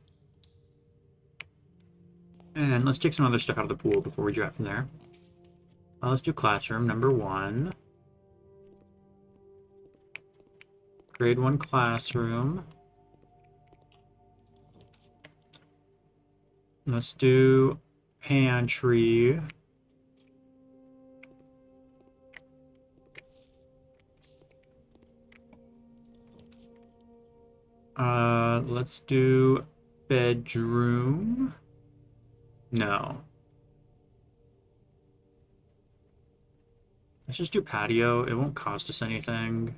And let's take some other stuff out of the pool before we draft from there. Let's do classroom number 1. Grade 1 classroom. Let's do pantry. Let's do bedroom. No. Let's just do patio. It won't cost us anything.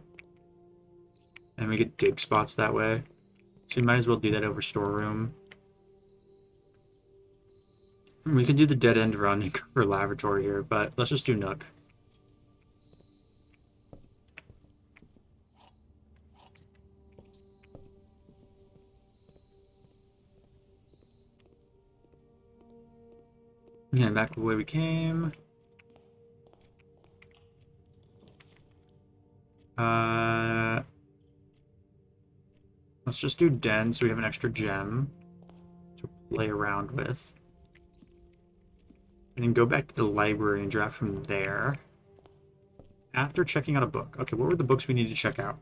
And we get dig spots that way. So we might as well do that over storeroom. We can do the dead end run for laboratory here, but let's just do Nook. Yeah, back the way we came. Let's just do den so we have an extra gem to play around with. And then go back to the library and draft from there. After checking out a book. Okay, what were the books we need to check out?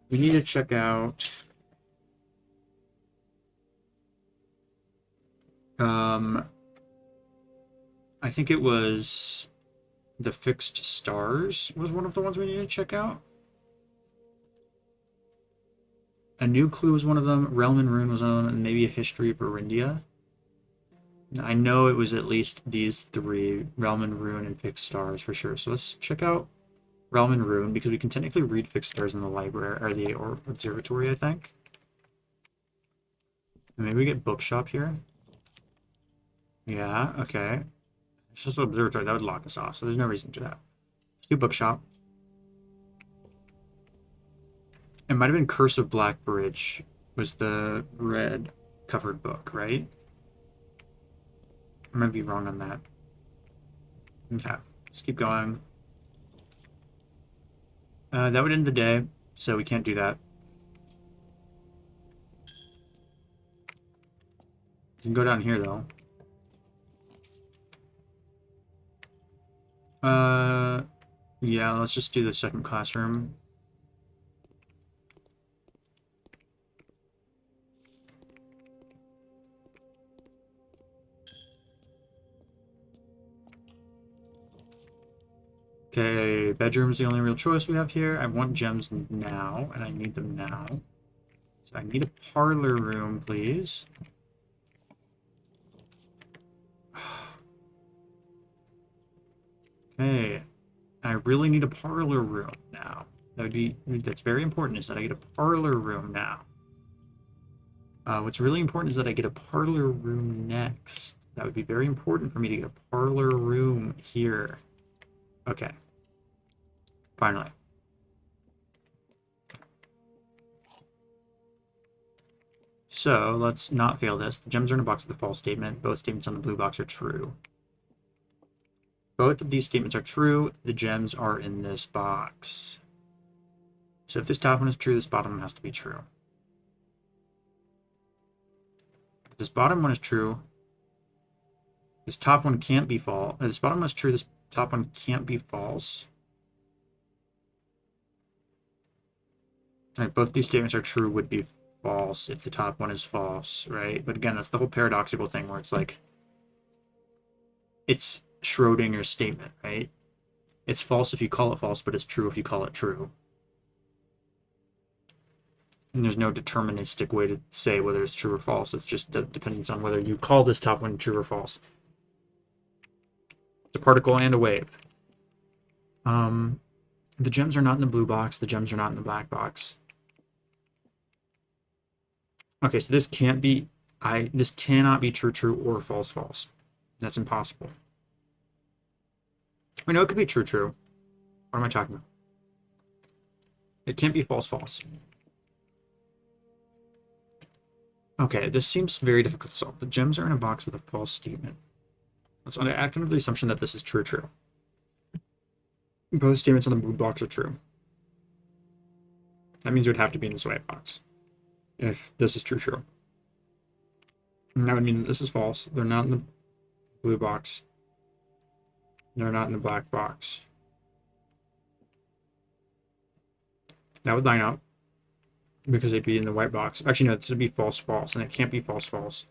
We need to check out... I think it was The Fixed Stars was one of the ones we needed to check out. A New Clue was one of them. Realm and Rune was one of them, and maybe A History of Arindia. I know it was at least these 3, Realm and Rune and Fixed Stars for sure. So let's check out Realm and Rune, because we can technically read Fixed Stars in the library, or the observatory, I think. And maybe we get Bookshop here. Yeah, okay. It's just an observatory, that would lock us off, so there's no reason to do that. Let's do Bookshop. It might have been Curse of Black Bridge was the red covered book, right? I might be wrong on that. Okay, let's keep going. That would end the day, so we can't do that. You can go down here, though. Yeah, let's just do the second classroom. Okay, bedroom's the only real choice we have here. I want gems now, and I need them now. So I need a parlor room, please. Okay, I really need a parlor room now. That's very important, is that I get a parlor room now. What's really important is that I get a parlor room next. That would be very important for me to get a parlor room here. Okay. Finally. So, let's not fail this. The gems are in a box with a false statement. Both statements on the blue box are true. Both of these statements are true. The gems are in this box. So if this top one is true, this bottom one has to be true. If this bottom one is true, this top one can't be false. This bottom one is true, this top one can't be false. Right, both these statements are true would be false if the top one is false, right? But again, that's the whole paradoxical thing where it's like, it's Schrodinger's statement, right? It's false if you call it false, but it's true if you call it true. And there's no deterministic way to say whether it's true or false. It's just depends on whether you call this top one true or false. It's a particle and a wave. The gems are not in the blue box. The gems are not in the black box. Okay, so this can't be this cannot be true true or false false. That's impossible. I know it could be true true. What am I talking about? It can't be false false. Okay, this seems very difficult to solve. The gems are in a box with a false statement. Let's act under the assumption that this is true true. Both statements on the blue box are true. That means it would have to be in this white box if this is true true. And that would mean that this is false. They're not in the blue box. They're not in the black box. That would line up because they'd be in the white box. Actually, no, this would be false, false, and it can't be false, false,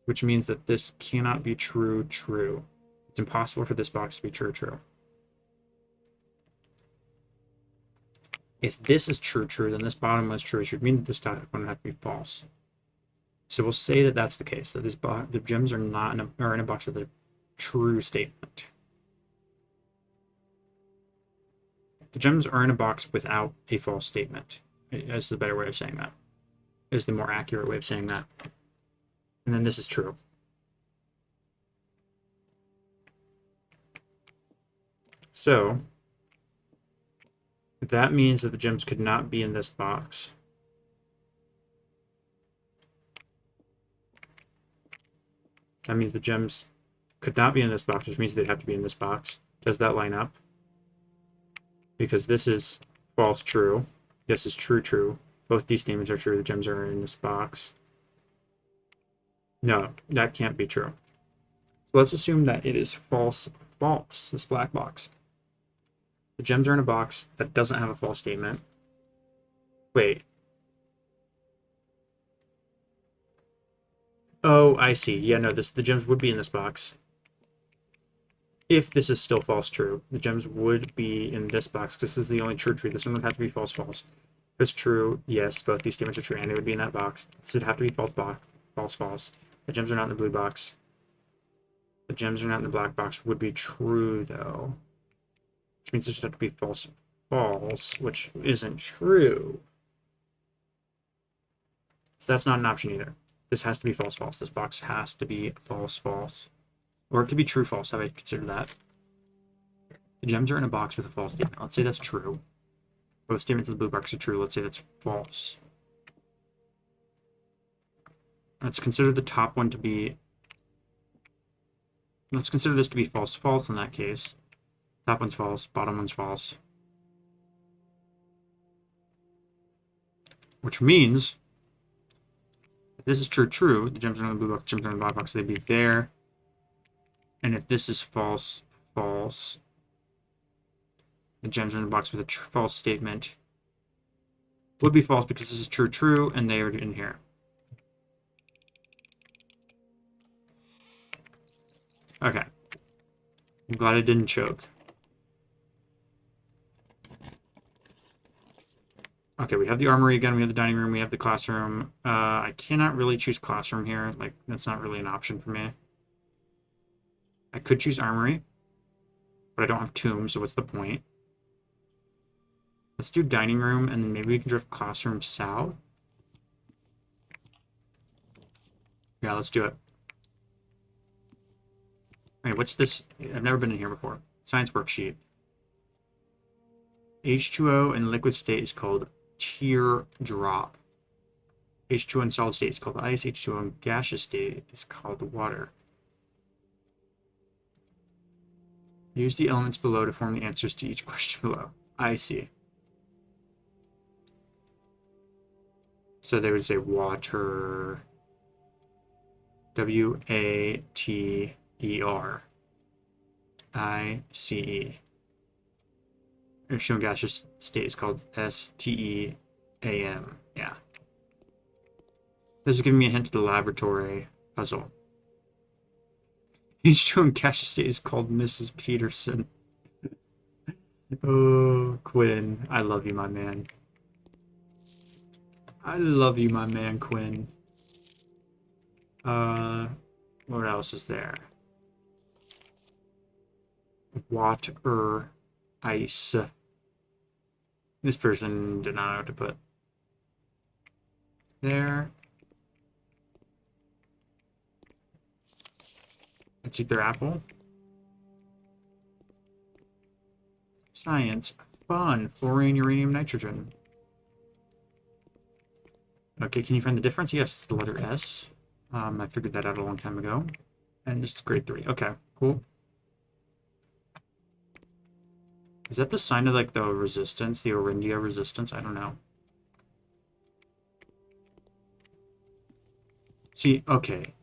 which means that this cannot be true, true. It's impossible for this box to be true, true. If this is true, true, then this bottom one is true, which would mean that this top one would have to be false. So we'll say that that's the case, that the gems are not in a box with a true statement. The gems are in a box without a false statement. Is the better way of saying that. Is the more accurate way of saying that. And then this is true. So that means that the gems could not be in this box. That means the gems could not be in this box, which means they'd have to be in this box. Does that line up? Because this is false, true. This is true, true. Both these statements are true. The gems are in this box. No, that can't be true. So let's assume that it is false, false, this black box. The gems are in a box that doesn't have a false statement. Wait. Oh, I see. Yeah, no, the gems would be in this box. If this is still false, true, the gems would be in this box because this is the only true, true. This one would have to be false, false. If it's true, yes, both these statements are true, and it would be in that box. This would have to be false, false, false. The gems are not in the blue box. The gems are not in the black box would be true, though. Which means this would have to be false, false, which isn't true. So that's not an option either. This has to be false, false. This box has to be false, false. Or it could be true, false. How would I consider that? The gems are in a box with a false statement. Let's say that's true. Both statements of the blue box are true. Let's say that's false. Let's consider the top one to be... Let's consider this to be false, false in that case. Top one's false, bottom one's false. Which means, if this is true, true, the gems are in the blue box, gems are in the black box, they'd be there. And if this is false, false, the gems are in the box with a false statement would be false because this is true, true, and they are in here. Okay. I'm glad I didn't choke. Okay, we have the armory again, we have the dining room, we have the classroom. I cannot really choose classroom here. Like, that's not really an option for me. I could choose armory, but I don't have tomb, so what's the point? Let's do dining room, and then maybe we can drift classroom south. Yeah, let's do it. Wait, what's this? I've never been in here before. Science worksheet. H2O in liquid state is called tear drop. H2O in solid state is called ice. H2O in gaseous state is called water. Use the elements below to form the answers to each question below. I see. So they would say water. W-A-T-E-R. I-C-E. Shown gaseous state is called S-T-E-A-M. Yeah. This is giving me a hint to the laboratory puzzle. H2O in gaseous state is called Mrs. Peterson. Oh, Quinn. I love you, my man. I love you, my man, Quinn. What else is there? Water, ice. This person did not know what to put. There. Let's eat their apple. Science. Fun. Fluorine, uranium, nitrogen. Okay, can you find the difference? Yes, it's the letter S. I figured that out a long time ago. And this is grade 3. Okay, cool. Is that the sign of, like, the resistance? The Orindia resistance? I don't know. See, okay.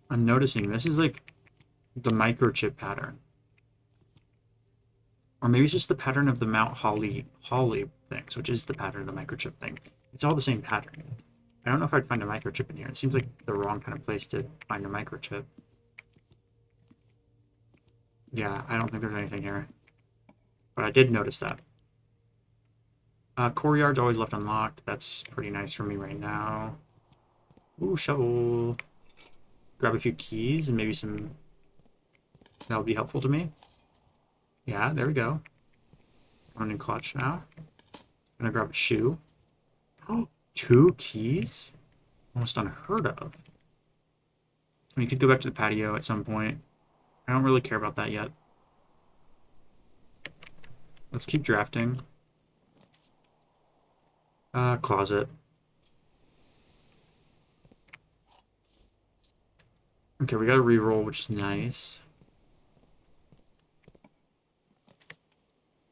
I'm noticing this is like the microchip pattern. Or maybe it's just the pattern of the Mount Holly things, which is the pattern of the microchip thing. It's all the same pattern. I don't know if I'd find a microchip in here. It seems like the wrong kind of place to find a microchip. Yeah, I don't think there's anything here. But I did notice that. Core yard's always left unlocked. That's pretty nice for me right now. Ooh, shovel. Grab a few keys and maybe some... That'll be helpful to me. Yeah, there we go. Running clutch now. Gonna grab a shoe. Oh, 2 keys? Almost unheard of. We could go back to the patio at some point. I don't really care about that yet. Let's keep drafting. Closet. Okay, we got a reroll, which is nice.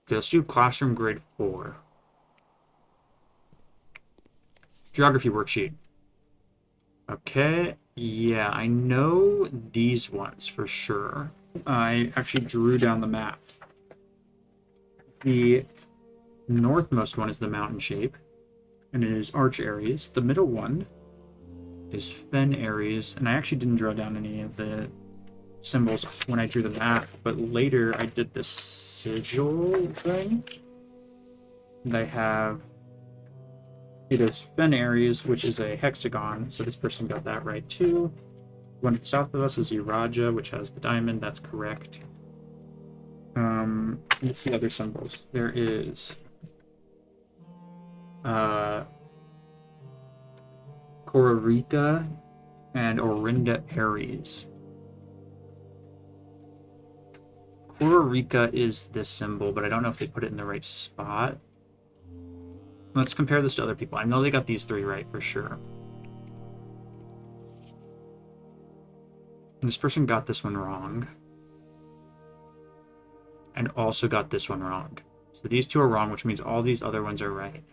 Okay, let's do classroom grade 4. Geography worksheet. Okay, yeah, I know these ones for sure. I actually drew down the map. The northmost one is the mountain shape, and it is Arch Aries. The middle one is Fen Aries, and I actually didn't draw down any of the symbols when I drew the map, but later I did this sigil thing, and I have it is Fen Aries, which is a hexagon, so this person got that right too. One to the south of us is Uraja, which has the diamond, that's correct. What's the other symbols? There is Kororika and Orinda Aries. Kororika is this symbol, but I don't know if they put it in the right spot. Let's compare this to other people. I know they got these 3 right for sure. And this person got this one wrong. And also got this one wrong. So these 2 are wrong, which means all these other ones are right.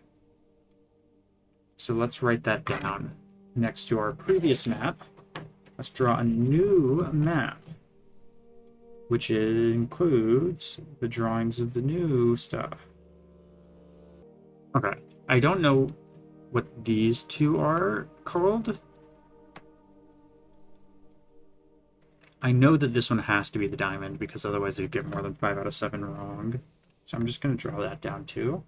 So let's write that down next to our previous map. Let's draw a new map, which includes the drawings of the new stuff. Okay, I don't know what these 2 are called. I know that this one has to be the diamond, because otherwise they'd get more than 5 out of 7 wrong. So I'm just going to draw that down too.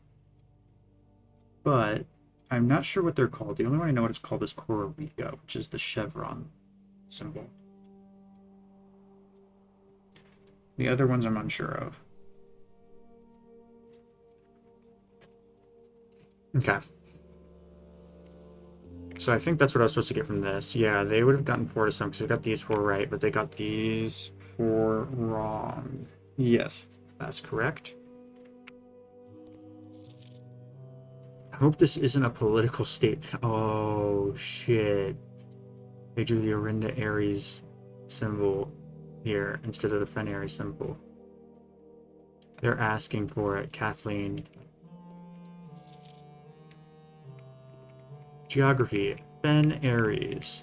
But I'm not sure what they're called. The only one I know what it's called is Kororika, which is the chevron symbol. The other ones I'm unsure of. Okay. So I think that's what I was supposed to get from this. Yeah, they would have gotten 4 to some, because they got these 4 right, but they got these 4 wrong. Yes, that's correct. I hope this isn't a political statement. Oh, shit. They drew the Orinda Aries symbol here instead of the Fen Aries symbol. They're asking for it, Kathleen. Geography. Fen Aries.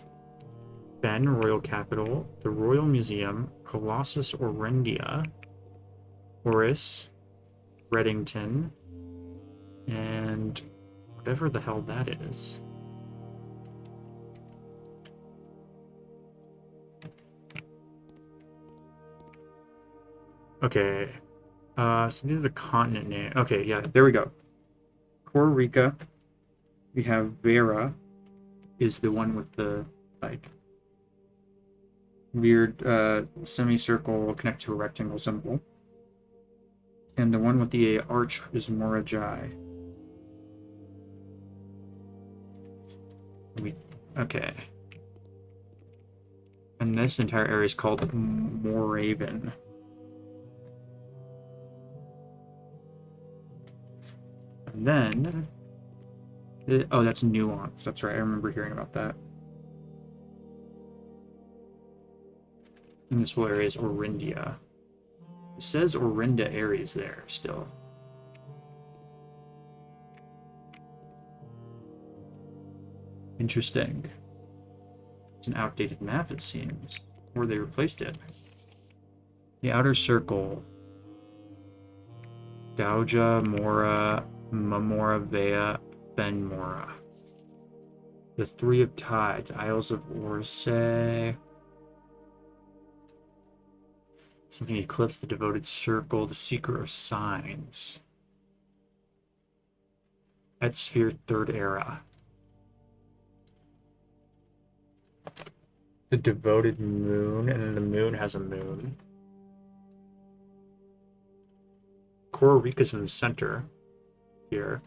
Fen, Royal Capital. The Royal Museum. Colossus Orindia. Horus. Reddington. And whatever the hell that is. Okay. So these are the continent names. Okay, yeah, there we go. Kororika. We have Vera, is the one with the, like, weird semicircle connect to a rectangle symbol. And the one with the arch is Morajai. Okay. And this entire area is called Moraven. And then... oh, that's nuance. That's right. I remember hearing about that. And this whole area is Orindia. It says Orinda Aries there still. Interesting. It's an outdated map, it seems. Or they replaced it. The outer circle. Gauja, Mora, Mamora, Vea, Benmora. The Three of Tides, Isles of Orsay. Something Eclipse, the Devoted Circle, the Seeker of Signs. At Sphere, Third Era. The Devoted Moon, and then the moon has a moon. Coral Rica's in the center here.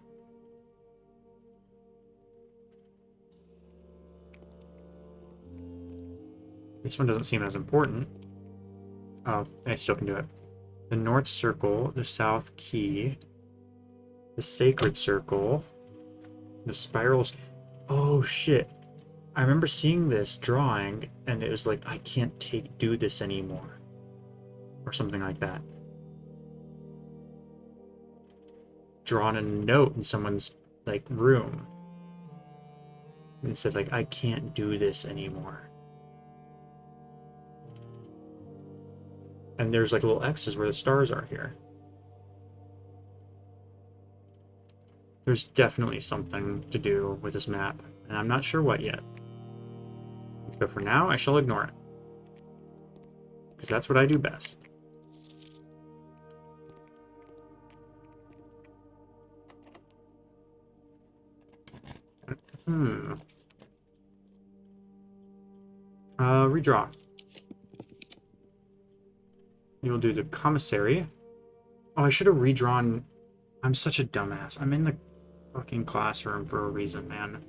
This one doesn't seem as important. Oh, I still can do it. The North Circle, the South Key, the Sacred Circle, the Spirals. Oh shit. I remember seeing this drawing and it was like, I can't do this anymore. Or something like that. Drawn a note in someone's like room. And it said like, I can't do this anymore. And there's like little X's where the stars are here. There's definitely something to do with this map, and I'm not sure what yet. But for now, I shall ignore it. Because that's what I do best. Redraw. You'll do the commissary. Oh, I should have redrawn. I'm such a dumbass. I'm in the fucking classroom for a reason, man.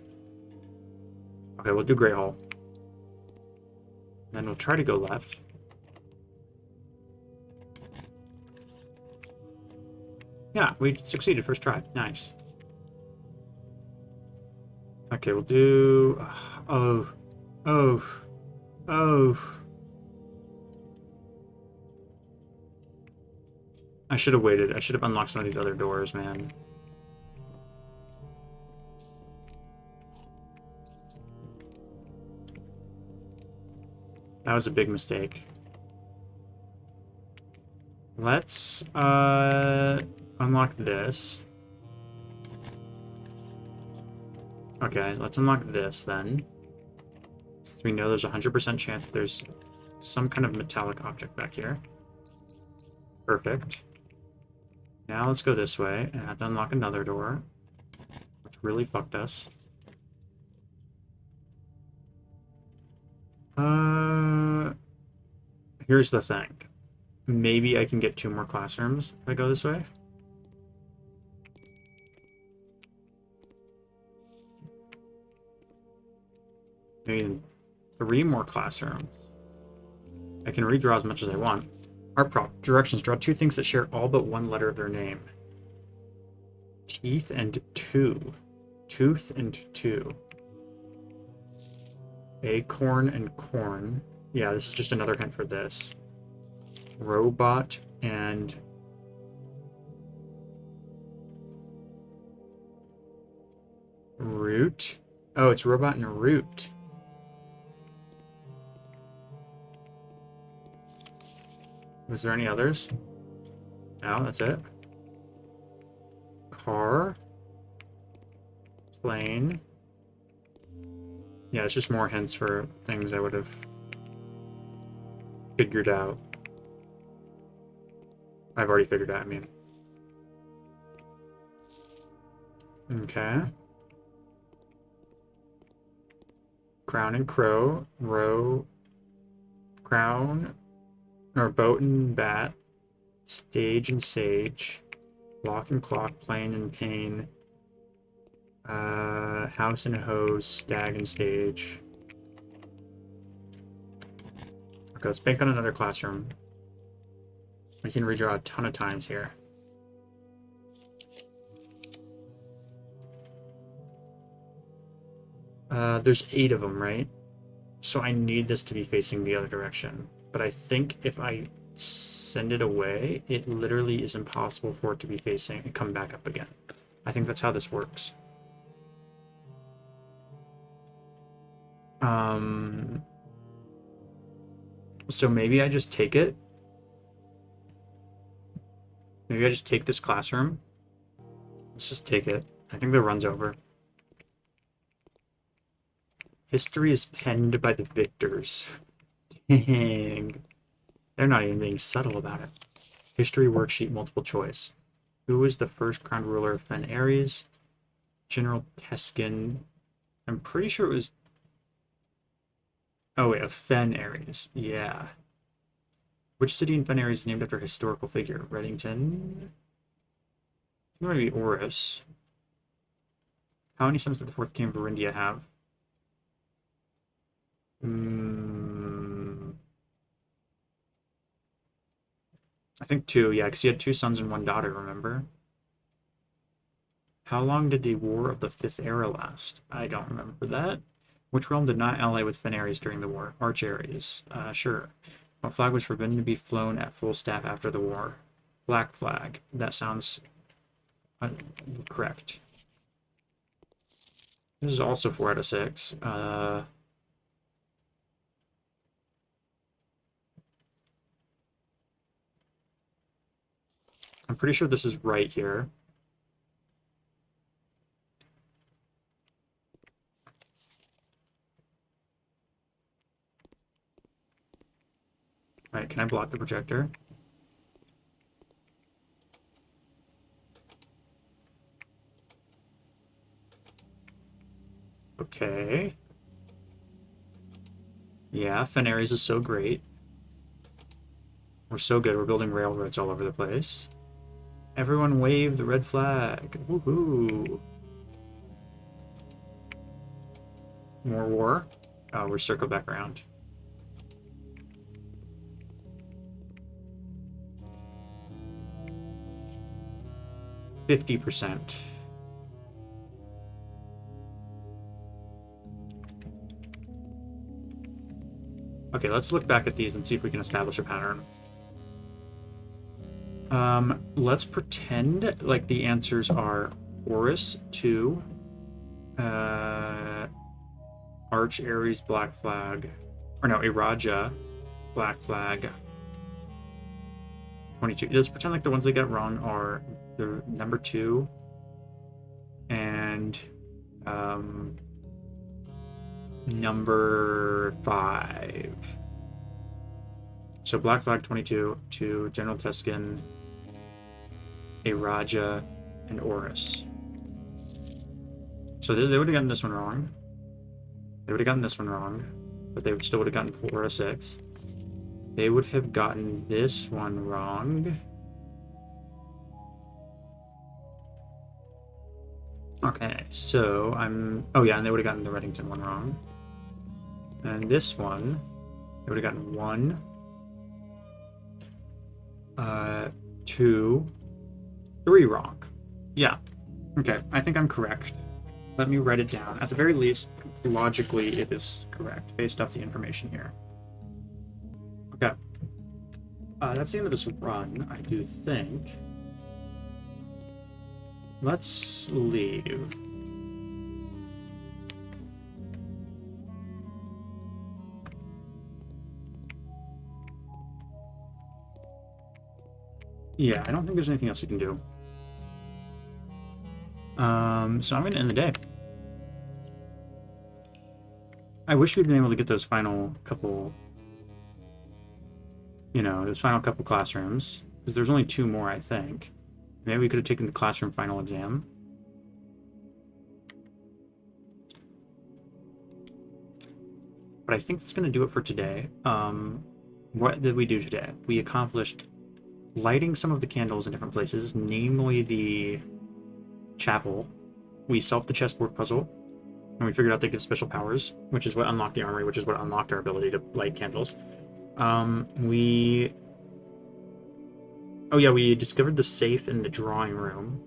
Okay, we'll do Great Hall. Then we'll try to go left. Yeah, we succeeded first try. Nice. Okay, we'll do... Oh. I should have waited. I should have unlocked some of these other doors, man. That was a big mistake. Let's unlock this. Okay, let's unlock this then. Since we know there's a 100% chance that there's some kind of metallic object back here. Perfect. Now let's go this way and have to unlock another door, which really fucked us. Here's the thing. Maybe I can get 2 more classrooms if I go this way. Maybe 3 more classrooms. I can redraw as much as I want. Art prop. Directions. Draw 2 things that share all but 1 letter of their name. Teeth and 2. Tooth and 2. Acorn and corn. Yeah, this is just another hint for this. Robot and... root. Oh, it's robot and root. Was there any others? No, that's it. Car. Plane. Yeah, it's just more hints for things I would have figured out. I've already figured out, I mean. Okay. Crown and crow. Row. Crown. Or boat and bat. Stage and sage. Lock and clock. Plane and pane. House and hose. Stag and stage. Okay, let's bank on another classroom. We can redraw a ton of times here. There's 8 of them, right? So I need this to be facing the other direction. But I think if I send it away, it literally is impossible for it to be facing and come back up again. I think that's how this works. Um, so maybe I just take it. Maybe I just take this classroom. Let's just take it. I think the run's over. History is penned by the victors. Dang. They're not even being subtle about it. History worksheet multiple choice. Who was the first crowned ruler of Fen Ares? General Teskin. I'm pretty sure it was... Oh wait, of Fen Ares. Yeah. Which city in Fen Ares is named after a historical figure? Reddington? It might be Oris. How many sons did the fourth king of Verindia have? I think two, yeah, because he had two sons and one daughter, remember? How long did the War of the Fifth Era last? I don't remember that. Which realm did not ally with Fen Ares during the war? Arch Ares. Sure. What flag was forbidden to be flown at full staff after the war? Black flag. That sounds correct. This is also 4 out of 6. I'm pretty sure this is right here. All right, can I block the projector? Okay. Yeah, Fen Ares is so great. We're so good. We're building railroads all over the place. Everyone wave the red flag. Woohoo. More war. Oh, we're circled back around. %. Okay, let's look back at these and see if we can establish a pattern. Let's pretend like the answers are Horus 2, Arch Ares black flag, or no, Iraja black flag, 22. Let's pretend like the ones they got wrong are the number 2 and number 5. So black flag 22 to General Teskin, Iraja, and Oris. So they would have gotten this one wrong. They would have gotten this one wrong, but they still would have gotten 4 out of 6. They would have gotten this one wrong. Okay, so oh yeah, and they would have gotten the Reddington one wrong. And this one, they would have gotten 1, 2, 3 wrong. Yeah. Okay, I think I'm correct. Let me write it down. At the very least, logically, it is correct, based off the information here. Okay. That's the end of this run, I do think. Let's leave. Yeah, I don't think there's anything else you can do. So I'm going to end the day. I wish we'd been able to get those final couple, those final couple classrooms, because there's only 2 more, I think. Maybe we could have taken the classroom final exam. But I think that's going to do it for today. What did we do today? We accomplished lighting some of the candles in different places, namely the chapel. We solved the chessboard puzzle, and we figured out they give special powers, which is what unlocked the armory, which is what unlocked our ability to light candles. We discovered the safe in the drawing room.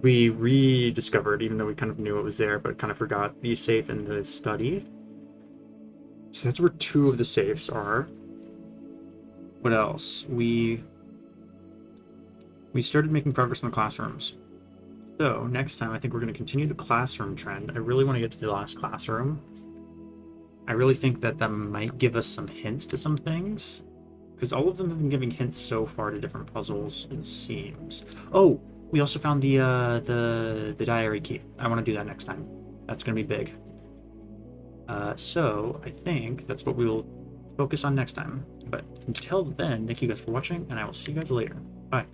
We rediscovered, even though we kind of knew it was there, but kind of forgot, the safe in the study. So that's where 2 of the safes are. What else? We started making progress in the classrooms. So next time, I think we're going to continue the classroom trend. I really want to get to the last classroom. I really think that that might give us some hints to some things, because all of them have been giving hints so far to different puzzles, it seems. Oh, we also found the diary key. I want to do that next time. That's going to be big. So I think that's what we will focus on next time. But until then, thank you guys for watching, and I will see you guys later. Bye.